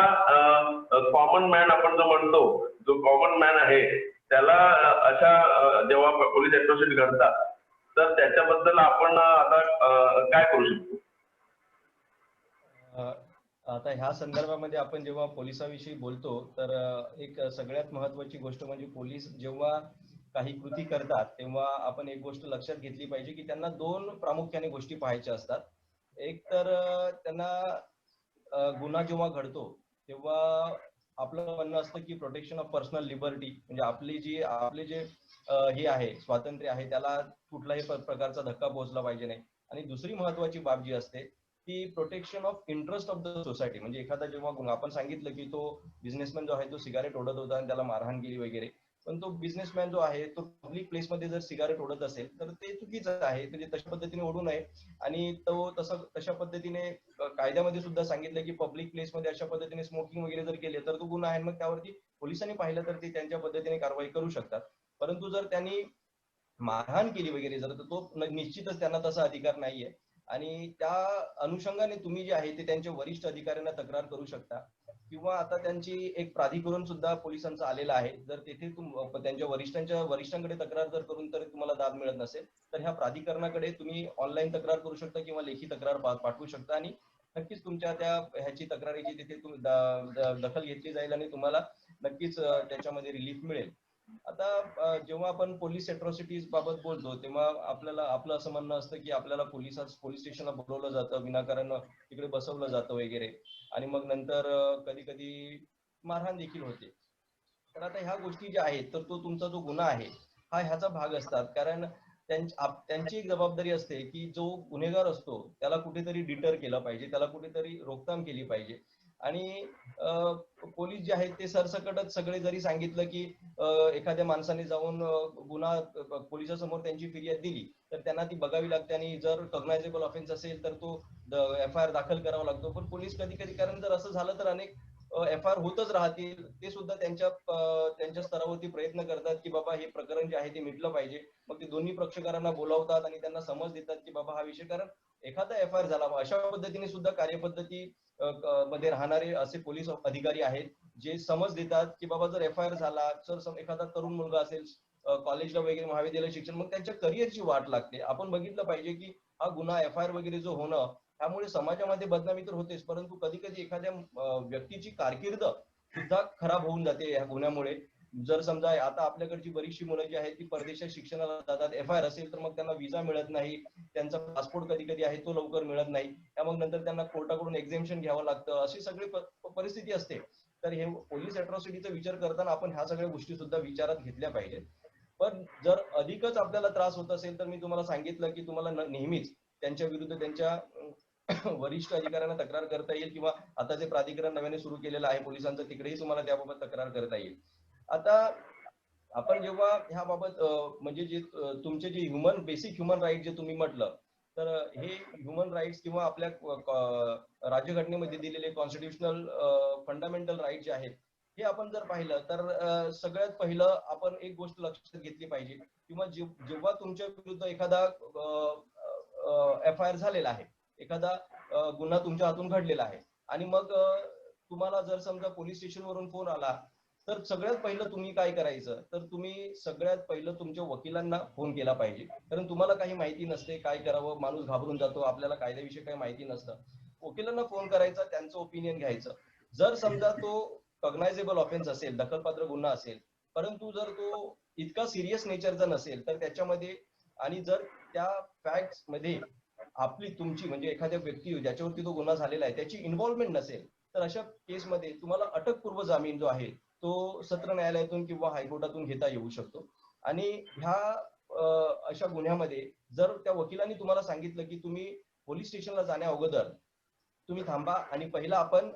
कॉमन मॅन आपण जो म्हणतो, जो कॉमन मॅन आहे त्याला अशा जेव्हा पोलीस अॅट्रॉसिटी घडतात तर त्याच्याबद्दल आपण आता काय करू शकतो? आता ह्या संदर्भामध्ये आपण जेव्हा पोलिसांविषयी बोलतो तर एक सगळ्यात महत्वाची गोष्ट म्हणजे पोलीस जेव्हा काही कृती करतात तेव्हा आपण एक गोष्ट लक्षात घेतली पाहिजे की त्यांना 2 प्रामुख्याने गोष्टी पाहायच्या असतात. एक तर त्यांना गुन्हा जेव्हा घडतो तेव्हा आपलं म्हणणं असतं की प्रोटेक्शन ऑफ पर्सनल लिबर्टी, म्हणजे आपले जे हे आहे स्वातंत्र्य आहे त्याला कुठलाही प्रकारचा धक्का पोहोचला पाहिजे नाही. आणि दुसरी महत्वाची बाब जी असते ती protection of interest of the society. म्हणजे एखादा जेव्हा आपण सांगितलं की तो बिझनेसमॅन जो आहे तो सिगारेट ओढत होता आणि त्याला मारहाण केली वगैरे, पण तो बिझनेसमॅन जो आहे तो पब्लिक प्लेसमध्ये जर सिगारेट ओढत असेल तर ते चुकीचं आहे. म्हणजे तशा पद्धतीने ओढू नये. आणि तो तशा पद्धतीने कायद्यामध्ये सुद्धा सांगितलं की पब्लिक प्लेसमध्ये अशा पद्धतीने स्मोकिंग वगैरे जर केले तर तो गुन्हा आहे. मग त्यावरती पोलिसांनी पाहिलं तर ते त्यांच्या पद्धतीने कारवाई करू शकतात. परंतु जर त्यांनी मारहाण केली वगैरे जर तर तो निश्चितच त्यांना तसा अधिकार नाहीये. आणि त्या अनुषंगाने तुम्ही जे आहे ते त्यांच्या वरिष्ठ अधिकाऱ्यांना तक्रार करू शकता किंवा आता त्यांची एक प्राधिकरण सुद्धा पोलिसांचं आलेलं आहे. जर तेथे त्यांच्या वरिष्ठांकडे तक्रार जर करून तर तुम्हाला दाद मिळत नसेल तर ह्या प्राधिकरणाकडे तुम्ही ऑनलाईन तक्रार करू शकता किंवा लेखी तक्रार पाठवू शकता आणि नक्कीच तुमच्या त्या ह्याची तक्रारीची तिथे दखल घेतली जाईल आणि तुम्हाला नक्कीच त्याच्यामध्ये रिलीफ मिळेल. आता जेव्हा आपण पोलीस अॅट्रॉसिटीज बाबत बोलतो तेव्हा आपलं असं म्हणणं असतं की आपल्याला पोलीस स्टेशनला बोलवलं जातं, विनाकारण तिकडे बसवलं जातं वगैरे, आणि मग नंतर कधी कधी मारहाण देखील होते. तर आता ह्या गोष्टी ज्या आहेत तर तो तुमचा जो गुन्हा आहे हा ह्याचा भाग असतात. कारण त्यांची एक जबाबदारी असते की जो गुन्हेगार असतो त्याला कुठेतरी डिटर केलं पाहिजे, त्याला कुठेतरी रोकथाम केली पाहिजे. आणि पोलीस जे आहेत ते सरसकटच सगळे जरी सांगितलं की एखाद्या माणसाने जाऊन गुन्हा पोलिसांसमोर त्यांची फिर्याद दिली तर त्यांना ती बघावी लागते आणि जर कॉग्नायझेबल ऑफेन्स असेल तर तो FIR दाखल करावा लागतो. पण पोलीस कधी कधी, कारण जर असं झालं तर अनेक FIR होतच राहतील, ते सुद्धा त्यांच्या स्तरावरती प्रयत्न करतात की बाबा हे प्रकरण जे आहे ते मिटलं पाहिजे. मग ते दोन्ही पक्षकारांना बोलावतात आणि त्यांना समज देतात की बाबा हा विषय, कारण एखादा FIR झाला अशा पद्धतीने सुद्धा कार्यपद्धती मध्ये राहणारे असे पोलीस अधिकारी आहेत जे समज देतात की बाबा जर FIR झाला तर एखादा तरुण मुलगा असेल कॉलेजला वगैरे महाविद्यालय शिक्षण, मग त्यांच्या करिअरची वाट लागते. आपण बघितलं पाहिजे की हा गुन्हा FIR वगैरे जो होणं त्यामुळे समाजामध्ये बदनामी तर होतेच, परंतु कधी कधी एखाद्या व्यक्तीची कारकीर्द सुद्धा खराब होऊन जाते या गुन्ह्यामुळे. जर समजा आता आपल्याकडची बरीचशी मुलं जी आहेत ती परदेशात शिक्षणाला जातात, FIR असेल तर मग त्यांना विजा मिळत नाही, त्यांचा पासपोर्ट कधी कधी आहे तो लवकर मिळत नाही, त्यामुळे नंतर त्यांना कोर्टाकडून एक्झेम्पशन घ्यावं लागतं, अशी सगळी परिस्थिती असते. तर हे पोलीस अॅट्रॉसिटीचा विचार करताना आपण ह्या सगळ्या गोष्टी सुद्धा विचारात घेतल्या पाहिजेत. पण जर अधिकच आपल्याला त्रास होत असेल तर मी तुम्हाला सांगितलं की तुम्हाला नेहमीच त्यांच्या विरुद्ध त्यांच्या वरिष्ठ अधिकाऱ्यांना तक्रार करता येईल किंवा आता जे प्राधिकरण नव्याने सुरू केलेलं आहे पोलिसांचं तिकडेही तुम्हाला त्याबाबत तक्रार करता येईल. आता आपण जेव्हा ह्याबाबत म्हणजे जे तुमचे जे बेसिक ह्युमन राईट जे तुम्ही म्हटलं, तर हे ह्युमन राईट्स किंवा आपल्या राज्यघटनेमध्ये दिलेले कॉन्स्टिट्युशनल फंडामेंटल राईट जे आहेत हे आपण जर पाहिलं तर सगळ्यात पहिलं आपण एक गोष्ट लक्षात घेतली पाहिजे, किंवा जेव्हा तुमच्या विरुद्ध एखादा FIR झालेला आहे, एखादा गुन्हा तुमच्या हातून घडलेला आहे आणि मग तुम्हाला जर समजा पोलीस स्टेशनवरून फोन आला तर सगळ्यात पहिलं तुम्ही काय करायचं, तर तुम्ही सगळ्यात पहिलं तुमच्या वकिलांना फोन केला पाहिजे. कारण तुम्हाला काही माहिती नसते काय करावं, माणूस घाबरून जातो, आपल्याला कायद्याविषयी काही माहिती नसतं. वकिलांना फोन करायचा, त्यांचं ओपिनियन घ्यायचं. जर समजा तो कॉग्नायझेबल ऑफेन्स असेल, दखलपात्र गुन्हा असेल, परंतु जर तो इतका सिरियस नेचरचा नसेल तर त्याच्यामध्ये, आणि जर त्या फॅक्ट्स मध्ये तुमची म्हणजे एखाद्या व्यक्ती ज्याच्यावरती तो गुन्हा झालेला आहे त्याची इन्व्हॉल्वमेंट नसेल, तर अशा केसमध्ये तुम्हाला अटकपूर्व जामीन जो आहे तो सत्र न्यायालयातून किंवा हायकोर्टातून घेता येऊ शकतो. आणि ह्या अशा गुन्ह्यामध्ये जर त्या वकिलांनी तुम्हाला सांगितलं की तुम्ही पोलीस स्टेशनला जाण्या अगोदर तुम्ही थांबा आणि पहिला आपण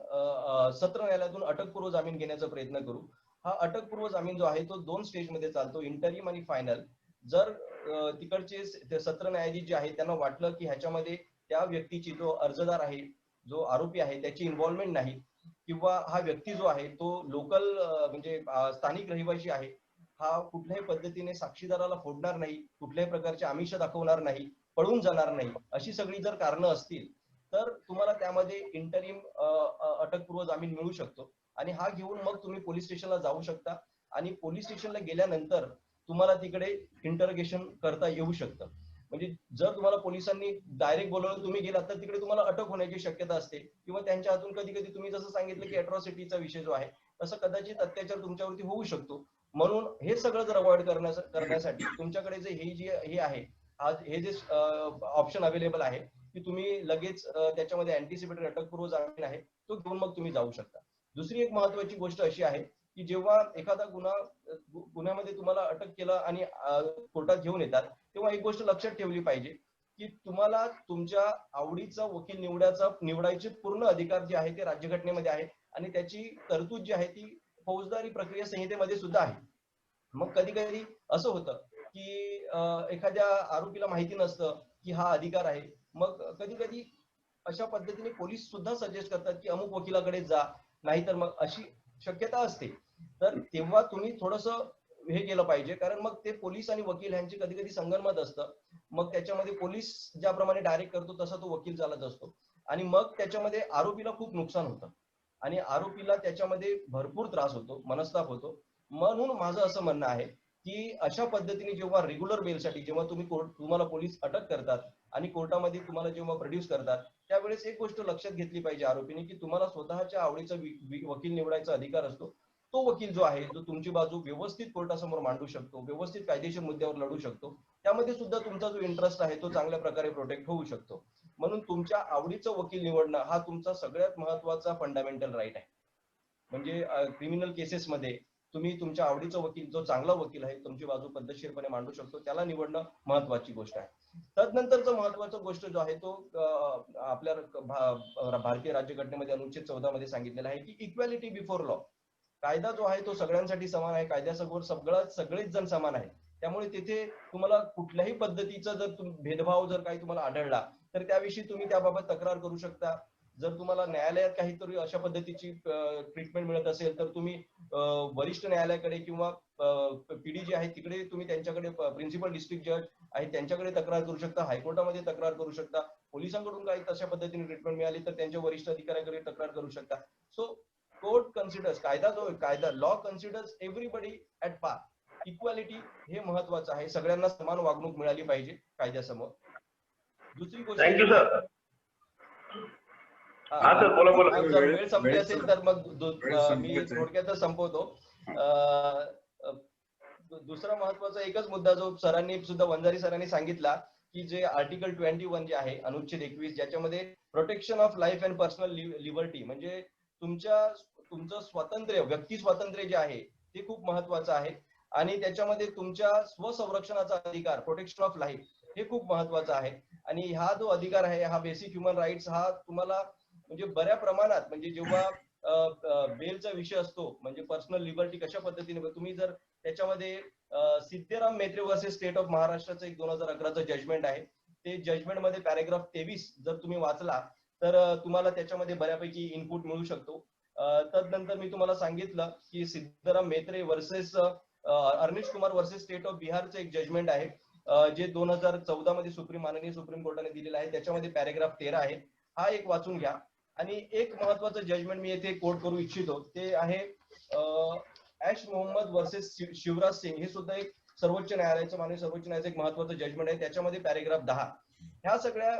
सत्र न्यायालयातून अटकपूर्व जामीन घेण्याचा प्रयत्न करू. हा अटकपूर्व जामीन जो आहे तो 2 स्टेजमध्ये चालतो, इंटरिम आणि फायनल. जर तिकडचे सत्र न्यायाधीश जे आहेत त्यांना वाटलं की ह्याच्यामध्ये त्या व्यक्तीची, जो अर्जदार आहे, जो आरोपी आहे, त्याची इन्व्हॉल्वमेंट नाही, किंवा हा व्यक्ती जो आहे तो लोकल म्हणजे स्थानिक रहिवासी आहे, हा कुठल्याही पद्धतीने साक्षीदाराला फोडणार नाही, कुठल्याही प्रकारचे आमिष दाखवणार नाही, पळून जाणार नाही, अशी सगळी जर कारणं असतील तर तुम्हाला त्यामध्ये इंटरिम अटकपूर्व जामीन मिळू शकतो. आणि हा घेऊन मग तुम्ही पोलीस स्टेशनला जाऊ शकता आणि पोलीस स्टेशनला गेल्यानंतर तुम्हाला तिकडे इंटरोगेशन करता येऊ शकतं. म्हणजे जर तुम्हाला पोलिसांनी डायरेक्ट बोलवलं, तुम्ही गेलात तर तिकडे तुम्हाला अटक होण्याची शक्यता असते, किंवा त्यांच्या हातून कधी कधी तुम्ही जसं सांगितलं की अॅट्रॉसिटीचा विषय जो आहे तसं कदाचित अत्याचार तुमच्यावरती होऊ शकतो. म्हणून हे सगळं जर अवॉइड करण्यासाठी तुमच्याकडे जे हे आहे, हे जे ऑप्शन अवेलेबल आहे की तुम्ही लगेच त्याच्यामध्ये अँटिसिपेटरी अटकपूर्व जामीन आहे तो घेऊन मग तुम्ही जाऊ शकता. दुसरी एक महत्वाची गोष्ट अशी आहे की जेव्हा एखादा गुन्ह्यामध्ये तुम्हाला अटक केलं आणि कोर्टात घेऊन येतात तेव्हा एक गोष्ट लक्षात ठेवली पाहिजे की तुम्हाला तुमच्या आवडीचा वकील निवडायचे पूर्ण अधिकार जे आहे ते राज्यघटनेमध्ये आहे आणि त्याची तरतूद जी आहे ती फौजदारी प्रक्रिया संहितेमध्ये सुद्धा आहे. मग कधी कधी असं होतं की एखाद्या आरोपीला माहिती नसतं की हा अधिकार आहे, मग कधी कधी अशा पद्धतीने पोलीस सुद्धा सजेस्ट करतात की अमुक वकिलाकडे जा, नाहीतर मग अशी शक्यता असते. तर तेव्हा तुम्ही थोडंसं हे केलं पाहिजे, कारण मग ते पोलीस आणि वकील यांची कधी कधी संगनमत असतं. मग त्याच्यामध्ये पोलीस ज्याप्रमाणे डायरेक्ट करतो तसा तो वकील चालत असतो आणि मग त्याच्यामध्ये आरोपीला खूप नुकसान होतं. आणि आरोपीला त्याच्यामध्ये भरपूर त्रास होतो, मनस्ताप होतो. म्हणून माझं असं म्हणणं आहे की अशा पद्धतीने जेव्हा रेग्युलर बेलसाठी जेव्हा तुम्हाला पोलीस अटक करतात आणि कोर्टामध्ये तुम्हाला जेव्हा प्रोड्यूस करतात, त्यावेळेस एक गोष्ट लक्षात घेतली पाहिजे आरोपीने की तुम्हाला स्वतःच्या आवडीचा वकील निवडायचा अधिकार असतो. तो वकील जो आहे जो तुमची बाजू व्यवस्थित कोर्टासमोर मांडू शकतो, व्यवस्थित कायदेशीर मुद्द्यावर लढू शकतो, त्यामध्ये सुद्धा तुमचा जो इंटरेस्ट आहे तो चांगल्या प्रकारे प्रोटेक्ट होऊ शकतो. म्हणून तुमच्या आवडीचं वकील निवडणं हा तुमचा सगळ्यात महत्वाचा फंडामेंटल राईट आहे. म्हणजे क्रिमिनल केसेसमध्ये तुम्ही तुमच्या आवडीचा वकील, जो चांगला वकील आहे, तुमची बाजू पद्धतशीरपणे मांडू शकतो, त्याला निवडणं महत्वाची गोष्ट आहे. तदनंतरचं महत्वाचं गोष्ट जो आहे तो आपल्या भारतीय राज्यघटनेमध्ये अनुच्छेद 14 मध्ये सांगितलेला आहे की इक्वॅलिटी बिफोर लॉ. कायदा जो आहे तो सगळ्यांसाठी समान आहे, कायद्यासमोर सगळेच जण समान आहे. त्यामुळे तिथे तुम्हाला कुठल्याही पद्धतीचा जर भेदभाव जर काही तुम्हाला आढळला तर त्याविषयी तुम्ही त्याबाबत तक्रार करू शकता. जर तुम्हाला न्यायालयात काहीतरी अशा पद्धतीची ट्रीटमेंट मिळत असेल तर तुम्ही वरिष्ठ न्यायालयाकडे किंवा पीडी जे आहे तिकडे तुम्ही त्यांच्याकडे, प्रिन्सिपल डिस्ट्रिक्ट जज आहे त्यांच्याकडे तक्रार करू शकता, हायकोर्टामध्ये तक्रार करू शकता. पोलिसांकडून काही तशा पद्धतीने ट्रीटमेंट मिळाली तर त्यांच्या वरिष्ठ अधिकाऱ्याकडे तक्रार करू शकता. सो कोर्ट कन्सिडर्स, कायदा लॉ कन्सिडर्स एव्हरीबडी ऍट पार. इक्वॅलिटी हे महत्वाचं आहे, सगळ्यांना समान वागणूक मिळाली पाहिजे कायद्यासमोर. दुसरी गोष्ट, थँक्यू सर. हा सर, बोला बोला. जर वेळ संपली असेल तर मग मी थोडक्यातच संपवतो. दुसरा महत्वाचा एकच मुद्दा जो सरांनी सुद्धा, वंजारी सरांनी सांगितला की जे आर्टिकल 21 जे आहे, अनुच्छेद 21, ज्याच्यामध्ये protection of life and personal liberty, म्हणजे तुमचं स्वातंत्र्य, व्यक्ती स्वातंत्र्य जे आहे ते खूप महत्वाचं आहे. आणि त्याच्यामध्ये तुमच्या स्वसंरक्षणाचा अधिकार, प्रोटेक्शन ऑफ लाईफ, हे खूप महत्वाचं आहे. आणि हा जो अधिकार आहे, हा बेसिक ह्युमन राईट्स, हा तुम्हाला म्हणजे बऱ्या प्रमाणात, म्हणजे जेव्हा बेलचा विषय असतो, म्हणजे पर्सनल लिबर्टी कशा पद्धतीने, तुम्ही जर त्याच्यामध्ये सिद्धेराम मेत्रे वर्सेस स्टेट ऑफ महाराष्ट्राचं एक 2011चं जजमेंट आहे, ते जजमेंट मध्ये पॅरेग्राफ 23 जर तुम्ही वाचला तर तुम्हाला त्याच्यामध्ये बऱ्यापैकी इनपुट मिळू शकतो. तदनंतर मी तुम्हाला सांगितलं की Siddharam Mhetre versus Arnesh Kumar versus state of बिहारचं एक जजमेंट आहे जे 2014 मध्ये माननीय सुप्रीम कोर्टाने दिलेलं आहे, त्याच्यामध्ये पॅरेग्राफ 13 आहे. हा एक वाचून घ्या. आणि एक महत्वाचं जजमेंट मी येथे कोट करू इच्छितो, ते आहे ऍश मोहम्मद वर्सेस शिवराज सिंग. हे सुद्धा एक सर्वोच्च न्यायालयाचं, माननीय सर्वोच्च न्यायालयाचं एक महत्वाचं जजमेंट आहे, त्याच्यामध्ये पॅरेग्राफ 10. ह्या सगळ्या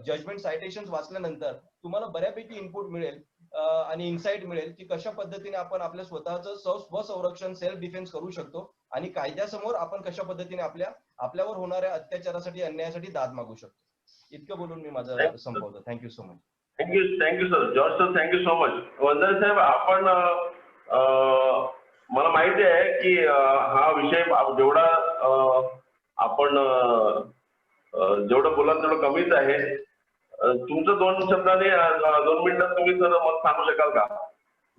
जजमेंट सायटेशन्स वाचल्यानंतर तुम्हाला बऱ्यापैकी इनपुट मिळेल आणि इन्साइट मिळेल की कशा पद्धतीने आपण आपल्या स्वतःचं स्वसंरक्षण, सेल्फ डिफेन्स करू शकतो आणि कायद्यासमोर आपण कशा पद्धतीने आपल्यावर होणाऱ्या अत्याचारासाठी, अन्यायासाठी दाद मागू शकतो. इतकं बोलून मी माझं संपवतो. Thank you so much. Thank you sir. George sir, thank you so much. Vanjari साहेब, आपण मला माहिती आहे की हा विषय जेवढा आपण जेवढं बोलाल तेवढं कमीच आहे. तुमचं 2 शब्दाने 2 मिनिटात तुम्ही सर मत सांगू शकाल का?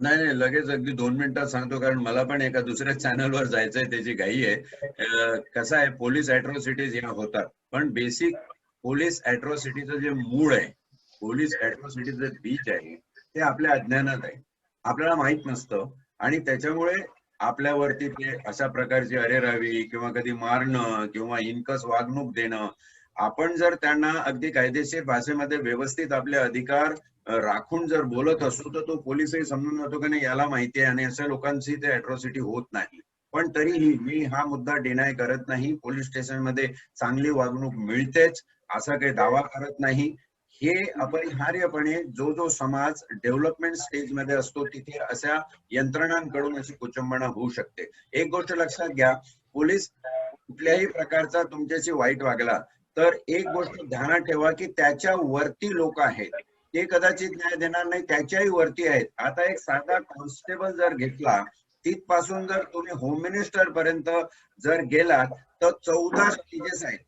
नाही, लगेच अगदी 2 मिनिटात सांगतो, कारण मला पण एका दुसऱ्या चॅनलवर जायचंय, त्याची घाई आहे. कसं आहे, पोलीस अॅट्रॉसिटीज या होतात, पण बेसिक पोलीस अॅट्रॉसिटीचं जे मूळ आहे, पोलीस अॅट्रॉसिटीचं बीज आहे, ते आपल्या अज्ञानात आहे, आपल्याला माहित नसतं. आणि त्याच्यामुळे आपल्यावरती ते अशा प्रकारची अरेरावी किंवा कधी मारणं किंवा इनकस वागणूक देणं, आपण जर त्यांना अगदी कायदेशीर भाषेमध्ये व्यवस्थित आपले अधिकार राखून जर बोलत असू तर तो पोलीसही समजून जातो की नाही याला माहिती आहे, आणि अशा लोकांची ते अॅट्रॉसिटी होत नाही. पण तरीही मी हा मुद्दा डिनाय करत नाही. पोलीस स्टेशनमध्ये चांगली वागणूक मिळतेच असा काही दावा करत नाही. हे अपरिहार्यपणे जो समाज डेव्हलपमेंट स्टेजमध्ये असतो तिथे अशा यंत्रणांकडून अशी कुचंबना होऊ शकते. एक गोष्ट लक्षात घ्या, पोलीस कुठल्याही प्रकारचा तुमच्याशी वाईट वागला तर एक गोष्ट ध्यानात ठेवा की त्याच्या वरती लोक आहेत, ते कदाचित न्याय देणार नाही, त्याच्याही वरती आहेत. आता एक साधा कॉन्स्टेबल जर घेतला, तिथपासून जर तुम्ही होम मिनिस्टर पर्यंत जर गेलात तर 14 स्टेजेस आहेत.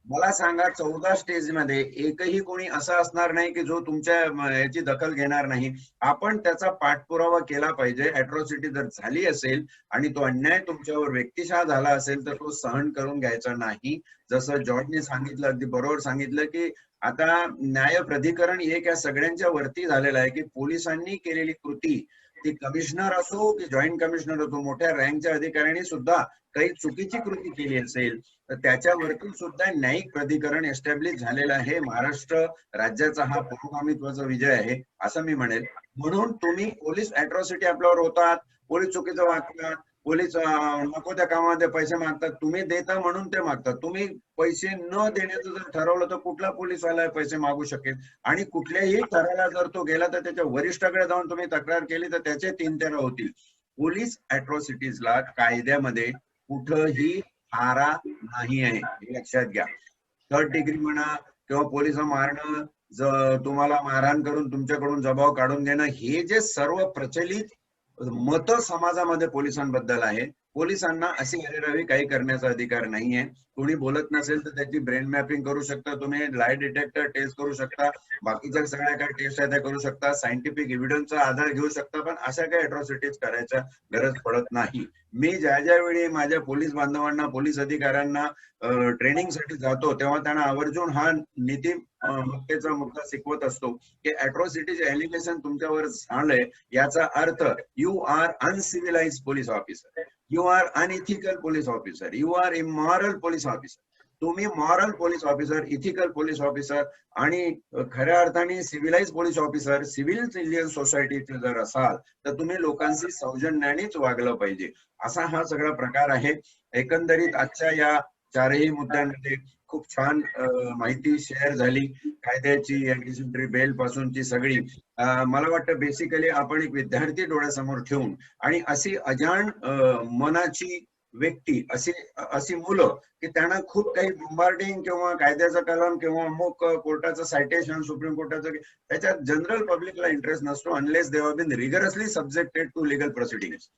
मला सांगा, 14 स्टेज मध्ये एकही कोणी असा असणार नाही की जो तुमच्या याची दखल घेणार नाही. आपण त्याचा पाठपुरावा केला पाहिजे. अॅट्रॉसिटी जर झाली असेल आणि तो अन्याय तुमच्यावर व्यक्तिशः झाला असेल तर तो सहन करून घ्यायचा नाही. जसं जॉर्जने सांगितलं, अगदी बरोबर सांगितलं की आता न्याय प्राधिकरण एक या सगळ्यांच्या वरती झालेलं आहे की पोलिसांनी केलेली कृती ती कमिशनर असो की जॉईंट कमिशनर असो, मोठ्या रँकच्या अधिकाऱ्यांनी सुद्धा काही चुकीची कृती केली असेल तर त्याच्यावरती सुद्धा न्यायिक प्राधिकरण एस्टॅब्लिश झालेलं आहे. महाराष्ट्र राज्याचा हा पुरोगामित्वाचा विजय आहे असं मी म्हणेल. म्हणून तुम्ही पोलीस अॅट्रॉसिटी आपल्यावर होतात, पोलीस चुकीचं वागतात, पोलीस नको त्या कामामध्ये पैसे मागतात, तुम्ही देता म्हणून ते मागतात. तुम्ही पैसे न देण्याचं जर ठरवलं तर कुठला पोलीसवाला पैसे मागू शकेल? आणि कुठल्याही थराला जर तो गेला तर त्याच्या वरिष्ठाकडे जाऊन तुम्ही तक्रार केली तर त्याचे 3 तेरा होतील. पोलीस अॅट्रॉसिटीजला कायद्यामध्ये कुठंही थारा नाही आहे, हे लक्षात घ्या. 3rd डिग्री म्हणा किंवा पोलिस मारणं, तुम्हाला मारहाण करून तुमच्याकडून जबाब काढून घेणं, हे जे सर्व प्रचलित मत समाजामध्ये पोलिसांबद्दल आहे, पोलिसांना अशी अरेरावी काही करण्याचा अधिकार नाहीये. कोणी बोलत नसेल तर त्याची ब्रेन मॅपिंग करू शकता तुम्ही, लाय डिटेक्टर टेस्ट करू शकता, बाकीच्या सगळ्या काही टेस्ट आहे त्या करू शकता, सायंटिफिक एव्हिडन्सचा आधार घेऊ शकता, पण अशा काही अॅट्रॉसिटीज करायच्या गरज पडत नाही. मी ज्या वेळी माझ्या पोलीस बांधवांना, पोलीस अधिकाऱ्यांना ट्रेनिंगसाठी जातो तेव्हा त्यांना आवर्जून हा नीतिमत्तेचा मुद्दा शिकवत असतो की अॅट्रॉसिटीज एलिगेशन तुमच्यावर झालंय याचा अर्थ you are uncivilised police officer, you are unethical police officer, you are immoral police officer. तुम्ही moral police officer, ethical police officer आणि खऱ्या अर्थाने सिव्हिलाइज पोलीस ऑफिसर, सिव्हिल सोसायटीचे जर असाल तर तुम्ही लोकांशी सौजन्यानेच वागलं पाहिजे. असा हा सगळा प्रकार आहे. एकंदरीत आजच्या या 4ही मुद्द्यांमध्ये खूप छान माहिती शेअर झाली, कायद्याची, अँटिसिपेटरी बेल पासूनची सगळी. मला वाटतं बेसिकली आपण एक विद्यार्थी डोळ्यासमोर ठेवून आणि अशी अजाण मनाची व्यक्ती, अशी मुलं की त्यांना खूप काही बॉम्बार्डिंग किंवा कायद्याचा कलम किंवा अमुक कोर्टाचं सायटेशन, सुप्रीम कोर्टाचं, त्याच्यात जनरल पब्लिकला इंटरेस्ट नसतो unless they have been rigorously subjected to legal proceedings.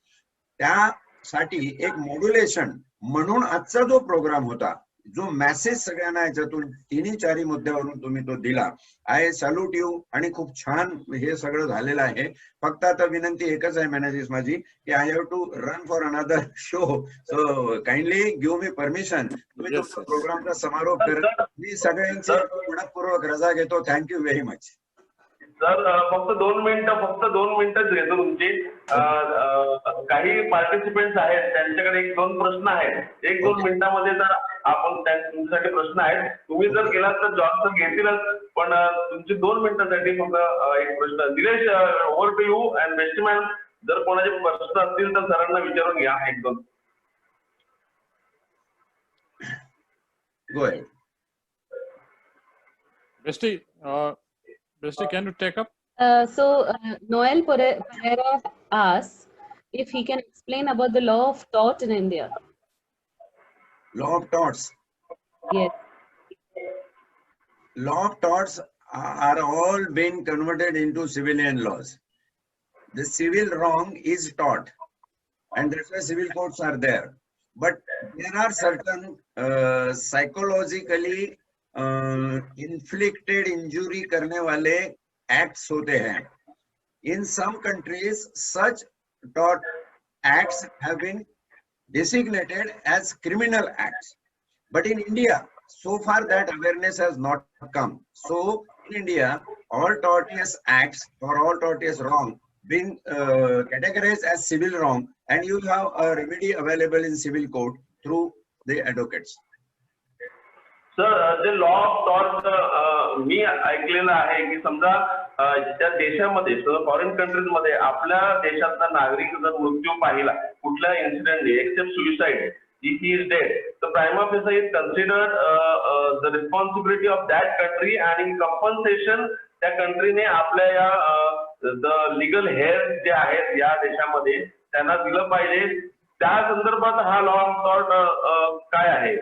त्यासाठी एक मॉड्युलेशन म्हणून आजचा जो प्रोग्राम होता, जो मेसेज सगळ्यांना याच्यातून 3-4 मुद्द्यावरून तुम्ही तो दिला, आय सॅल्यूट यू. आणि खूप छान हे सगळं झालेलं आहे. फक्त आता विनंती एकच आहे मॅनेजर्स माझी की I have to run for another show, so kindly give me permission. तुम्ही तुमचा प्रोग्रामचा समारोप करा. मी सगळ्यांची मनपूर्वक रजा घेतो. Thank you very much. सर फक्त 2 मिनिटच घेतो तुमची. काही पार्टिसिपेंट्स आहेत त्यांच्याकडे 1-2 प्रश्न आहेत. 1-2 मिनिटांमध्ये जर आपण तुमच्यासाठी प्रश्न आहेत, तुम्ही जर गेलात तर जॉब तर घेतीलच, पण तुमची 2 मिनिटांसाठी फक्त एक प्रश्न. Nilesh, over to you. And Besti ma'am, जर कोणाचे प्रश्न असतील तर सरांना विचारून घ्या 1-2. Go ahead. Besti, can you take up? Noel Pereira asks if he can explain about the law of tort in India. Law of torts. Yes. Law of torts are all been converted into civilian laws. The civil wrong is tort, and that's why civil courts are there. But there are certain psychologically inflicted injury करने वाले acts होते हैं. In some countries, such tort acts have been designated as criminal acts. But in India, so far that awareness has not come. So in India, all tortious acts or all tortious wrong been categorized as civil wrong, and you have a remedy available in civil court through the advocates. Sir, जे law of tort मी ऐकलेलं आहे की समजा त्या देशामध्ये, foreign countries मध्ये आपल्या देशातला नागरिक जर मृत्यू पाहिला कुठल्या इन्सिडेंटने, except suicide, if he is dead, तर prima facie is considered the responsibility of that country, आणि कंपन्सेशन त्या कंट्रीने आपल्या या द लिगल हेअर जे आहेत या देशामध्ये त्यांना दिलं पाहिजे. त्या संदर्भात हा लॉ ऑफ टॉर्ट काय आहे?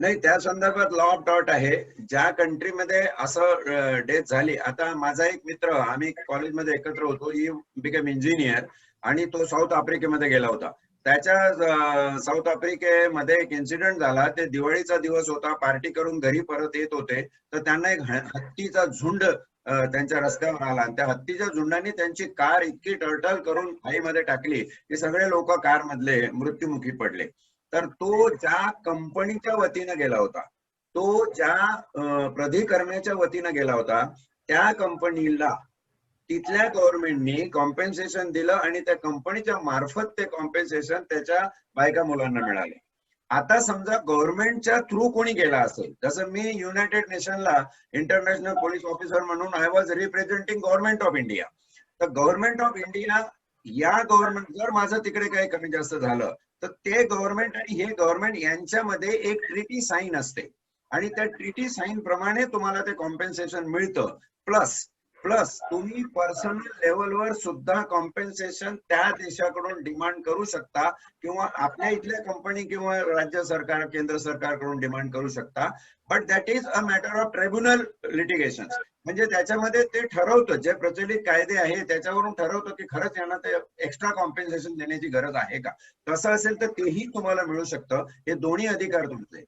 नाही, त्या संदर्भात लॉ ऑफ टॉर्ट आहे. ज्या कंट्रीमध्ये असं डेथ झाली, आता माझा एक मित्र, आम्ही कॉलेजमध्ये एकत्र होतो, ही बिकम इंजिनियर, आणि तो साऊथ आफ्रिकेमध्ये गेला होता. त्याच्या साऊथ आफ्रिकेमध्ये एक इन्सिडेंट झाला. ते दिवाळीचा दिवस होता, पार्टी करून घरी परत येत होते, तर त्यांना एक हत्तीचा झुंड त्यांच्या रस्त्यावर आला, आणि त्या हत्तीच्या झुंडाने त्यांची कार इतकी टळटळ करून खाईमध्ये टाकली की सगळे लोक कार मधले मृत्युमुखी पडले. तर तो ज्या कंपनीच्या वतीनं गेला होता, तो ज्या प्राधिकरणाच्या वतीनं गेला होता, त्या कंपनीला तिथल्या गव्हर्नमेंटनी कॉम्पेन्सेशन दिलं आणि त्या कंपनीच्या मार्फत ते कॉम्पेन्सेशन त्याच्या बायका मुलांना मिळाले. आता समजा गव्हर्नमेंटच्या थ्रू कोणी गेला असेल, जसं मी युनायटेड नेशनला इंटरनॅशनल पोलीस ऑफिसर म्हणून I was representing government of India. तर गव्हर्नमेंट ऑफ इंडिया या गव्हर्नमेंट जर माझं तिकडे काही कमी जास्त झालं तर ते गव्हर्नमेंट आणि हे गव्हर्नमेंट यांच्यामध्ये एक ट्रिटी साईन असते आणि त्या ट्रिटी साईन प्रमाणे तुम्हाला ते कॉम्पेन्सेशन मिळतं. प्लस तुम्ही पर्सनल लेवलवर सुद्धा कॉम्पेन्सेशन त्या देशाकडून डिमांड करू शकता किंवा आपल्या इथल्या कंपनी किंवा राज्य सरकार केंद्र सरकारकडून डिमांड करू शकता. But that is a matter of tribunal litigation. म्हणजे त्याच्यामध्ये ते ठरवतं, जे प्रचलित कायदे आहे त्याच्यावरून ठरवतं की खरंच यांना ते एक्स्ट्रा कॉम्पेन्सेशन देण्याची गरज आहे का. तसं असेल तर तेही तुम्हाला मिळू शकतं. हे दोन्ही अधिकार तुमचे.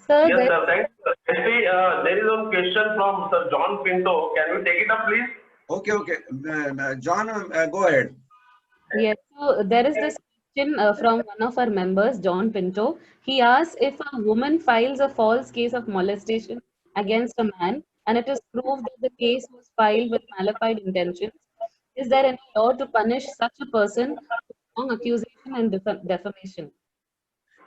Sir, Yes, there, sir. Thanks. Actually, there is one question from Sir John Pinto. Can we take it up, please? Okay. John, go ahead. yes, so there is this question from one of our members, John Pinto. He asks, if a woman files a false case of molestation against a man and it is proved that the case was filed with malified intentions, is there any law to punish such a person for wrong accusation and defamation?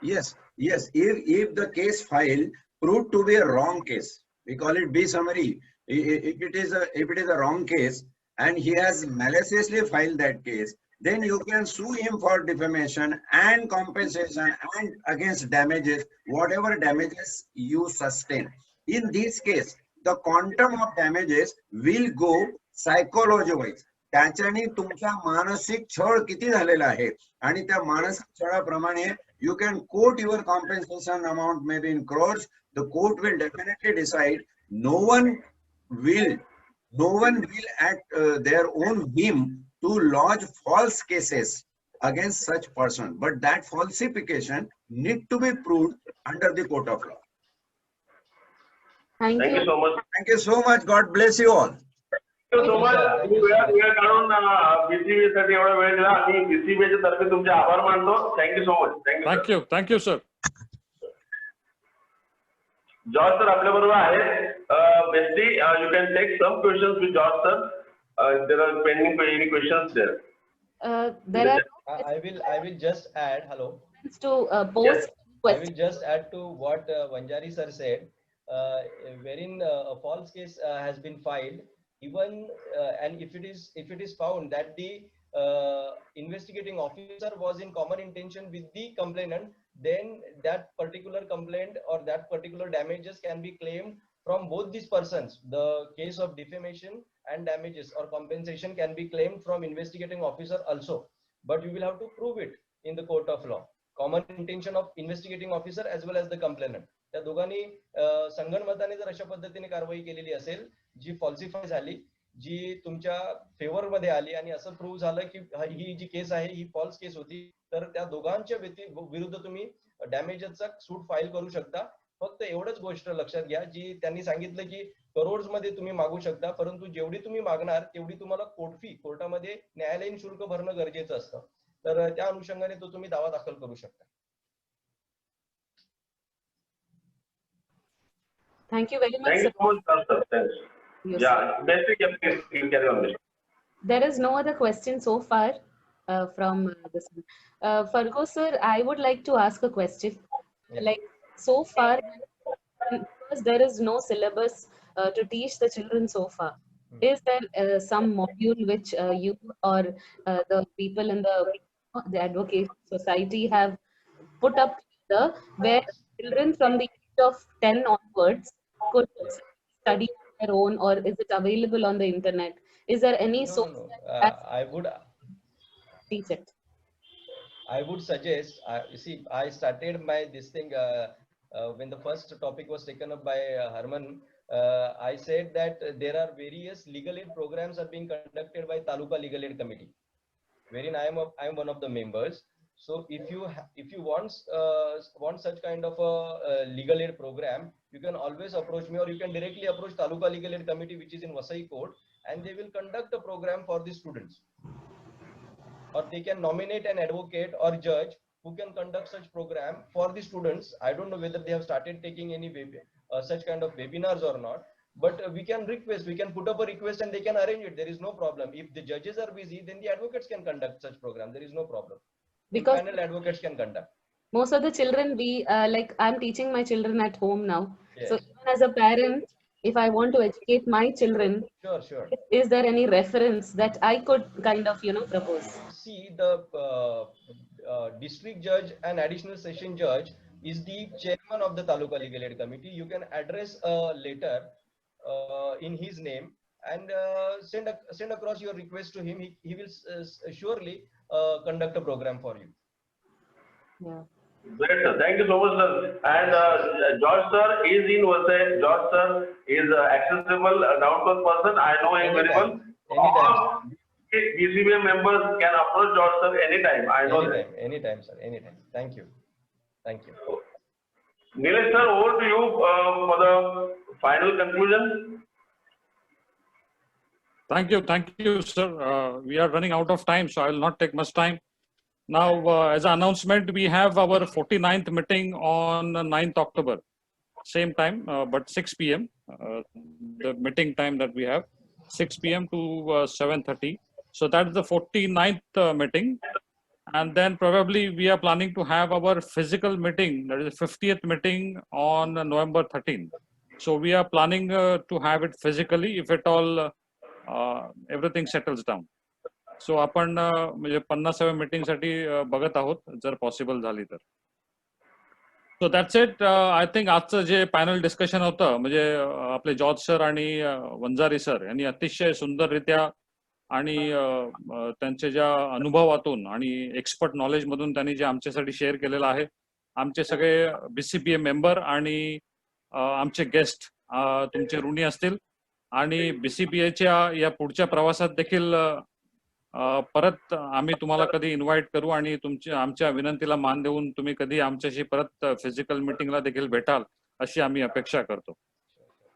Yes. If the case file proved to be a wrong case, we call it B summary. If it is a wrong case and he has maliciously filed that case, then you can sue him for defamation and compensation and against damages, whatever damages you sustain. In this case, the quantum of damages will go psychology wise. त्याच्याने तुमचा मानसिक छळ किती झालेला आहे आणि त्या मानसिक छळाप्रमाणे you can quote your compensation amount maybe in crores. The court will definitely decide. No one will at their own whim to lodge false cases against such person, but that falsification need to be proved under the court of law. Thank Thank you. you so much. Thank you so much. God bless you all. Thank you so much. तुम्ही वेळ काढून BCB साठी एवढा वेळ दिला आणि बीसीबीच्या तर्फे तुमचे आभार मानतो. Thank you so much. Thank you sir. George sir आपल्या बरोबर आहेत. Besti, you can take some questions with George sir. There are pending any questions there. There are I will just add, hello. to post Yes. I will questions. just add to what Vanjari sir said, wherein a false case has been filed, even and if it is found that the investigating officer was in common intention with the complainant, then that particular complaint or that particular damages can be claimed from both these persons. The case of defamation and damages or compensation can be claimed from investigating officer also, but you will have to prove it in the court of law. Common intention of investigating officer as well as the complainant, त्या दोघांनी संगनमताने जर अशा पद्धतीने कारवाई केलेली असेल जी फॉल्सिफाय झाली, जी तुमच्या फेवर मध्ये आली आणि असं प्रूव्ह झालं की ही जी केस आहे ही फॉल्स केस होती, तर त्या दोघांच्या विरुद्ध तुम्ही डॅमेजेसचा सूट फाईल करू शकता. फक्त एवढंच गोष्ट लक्षात घ्या, जी त्यांनी सांगितलं की करोड्स मध्ये तुम्ही मागू शकता, परंतु जेवढी तुम्ही मागणार तेवढी तुम्हाला कोर्टामध्ये न्यायालयीन शुल्क भरणं गरजेचं असतं. तर त्या अनुषंगाने तो तुम्ही दावा दाखल करू शकता. Thank you very much, Thank sir. you so much, sir. Thanks. Yes, Yeah, Beastie, please carry on. There is no other question so far from this one. Fargo sir, I would like to ask a question. Yeah. Like so far, because there is no syllabus to teach the children so far, is there some module which you or the people in the advocate society have put up together where children from the age of 10 onwards could study on their own, or is it available on the internet? Is there any source that teach it? I would suggest, you see, I started my this thing when the first topic was taken up by Harman. I said that there are various legal aid programs are being conducted by Taluka Legal Aid Committee, wherein I am one of the members. So if you want such kind of a legal aid program, you can always approach me, or you can directly approach Taluka Legal Aid Committee, which is in Vasai Court, and they will conduct a program for the students, or they can nominate an advocate or judge who can conduct such program for the students. I don't know whether they have started taking any such kind of webinars or not, But we can request, we can put up a request and they can arrange it. There is no problem. If the judges are busy, then the advocates can conduct such program. There is no problem. Because Panel advocates can conduct. most of the children, like I'm teaching my children at home now. So Yes. even as a parent, if I want to educate my children, Sure, sure. is there any reference that I could kind of, propose? See, the district judge and additional session judge is the chairman of the Taluka Legal Aid Committee. You can address a letter in his name and send across your request to him. He will surely conduct a program for you. Yeah. Great, sir. Thank you so much, sir. And George sir is in Vasai. George sir is accessible, down-to-earth person. I know him very well. Anytime. All BCBA members can approach George sir anytime. I know that. Anytime, sir. Anytime. Thank you. Thank you. Nilesh sir, over to you for the final conclusion. Thank you, sir. We are running out of time, so I will not take much time. Now, as an announcement, we have our 49th meeting on 9th October, same time, but 6 p.m. The meeting time that we have, 6 p.m. to 7:30. So that's the 49th meeting. And then probably we are planning to have our physical meeting, that is the 50th meeting on November 13th. So we are planning to have it physically if at all everything settles down. So आपण म्हणजे 50व्या meeting साठी बघत आहोत जर possible झाली तर. So that's it. I think आजचं जे पॅनल डिस्कशन होतं म्हणजे आपले जॉर्ज सर आणि वंजारी सर यांनी अतिशय सुंदररित्या आणि त्यांच्या ज्या अनुभवातून आणि एक्सपर्ट नॉलेज मधून त्यांनी जे आमच्यासाठी शेअर केलेलं आहे. आमचे सगळे बीसीपीए मेंबर आणि आमचे गेस्ट तुमचे ऋणी असतील आणि बीसीपीएच्या या पुढच्या प्रवासात देखील परत आम्ही तुम्हाला कधी इन्व्हाइट करू आणि आमच्या विनंतीला मान देऊन तुम्ही कधी आमच्याशी परत फिजिकल मीटिंगला देखील भेटाल अशी आम्ही अपेक्षा करतो.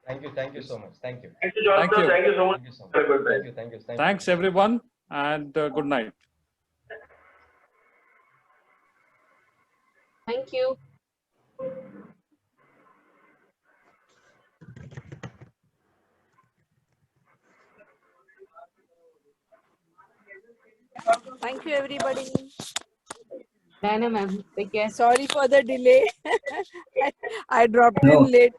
Thank you so much. Thank you. Thank you, George sir. Thank you so much. Thank you. Thanks everyone and good night. Thank you. Thank you, everybody. Diana ma'am, take care. Sorry for the delay. I dropped in late.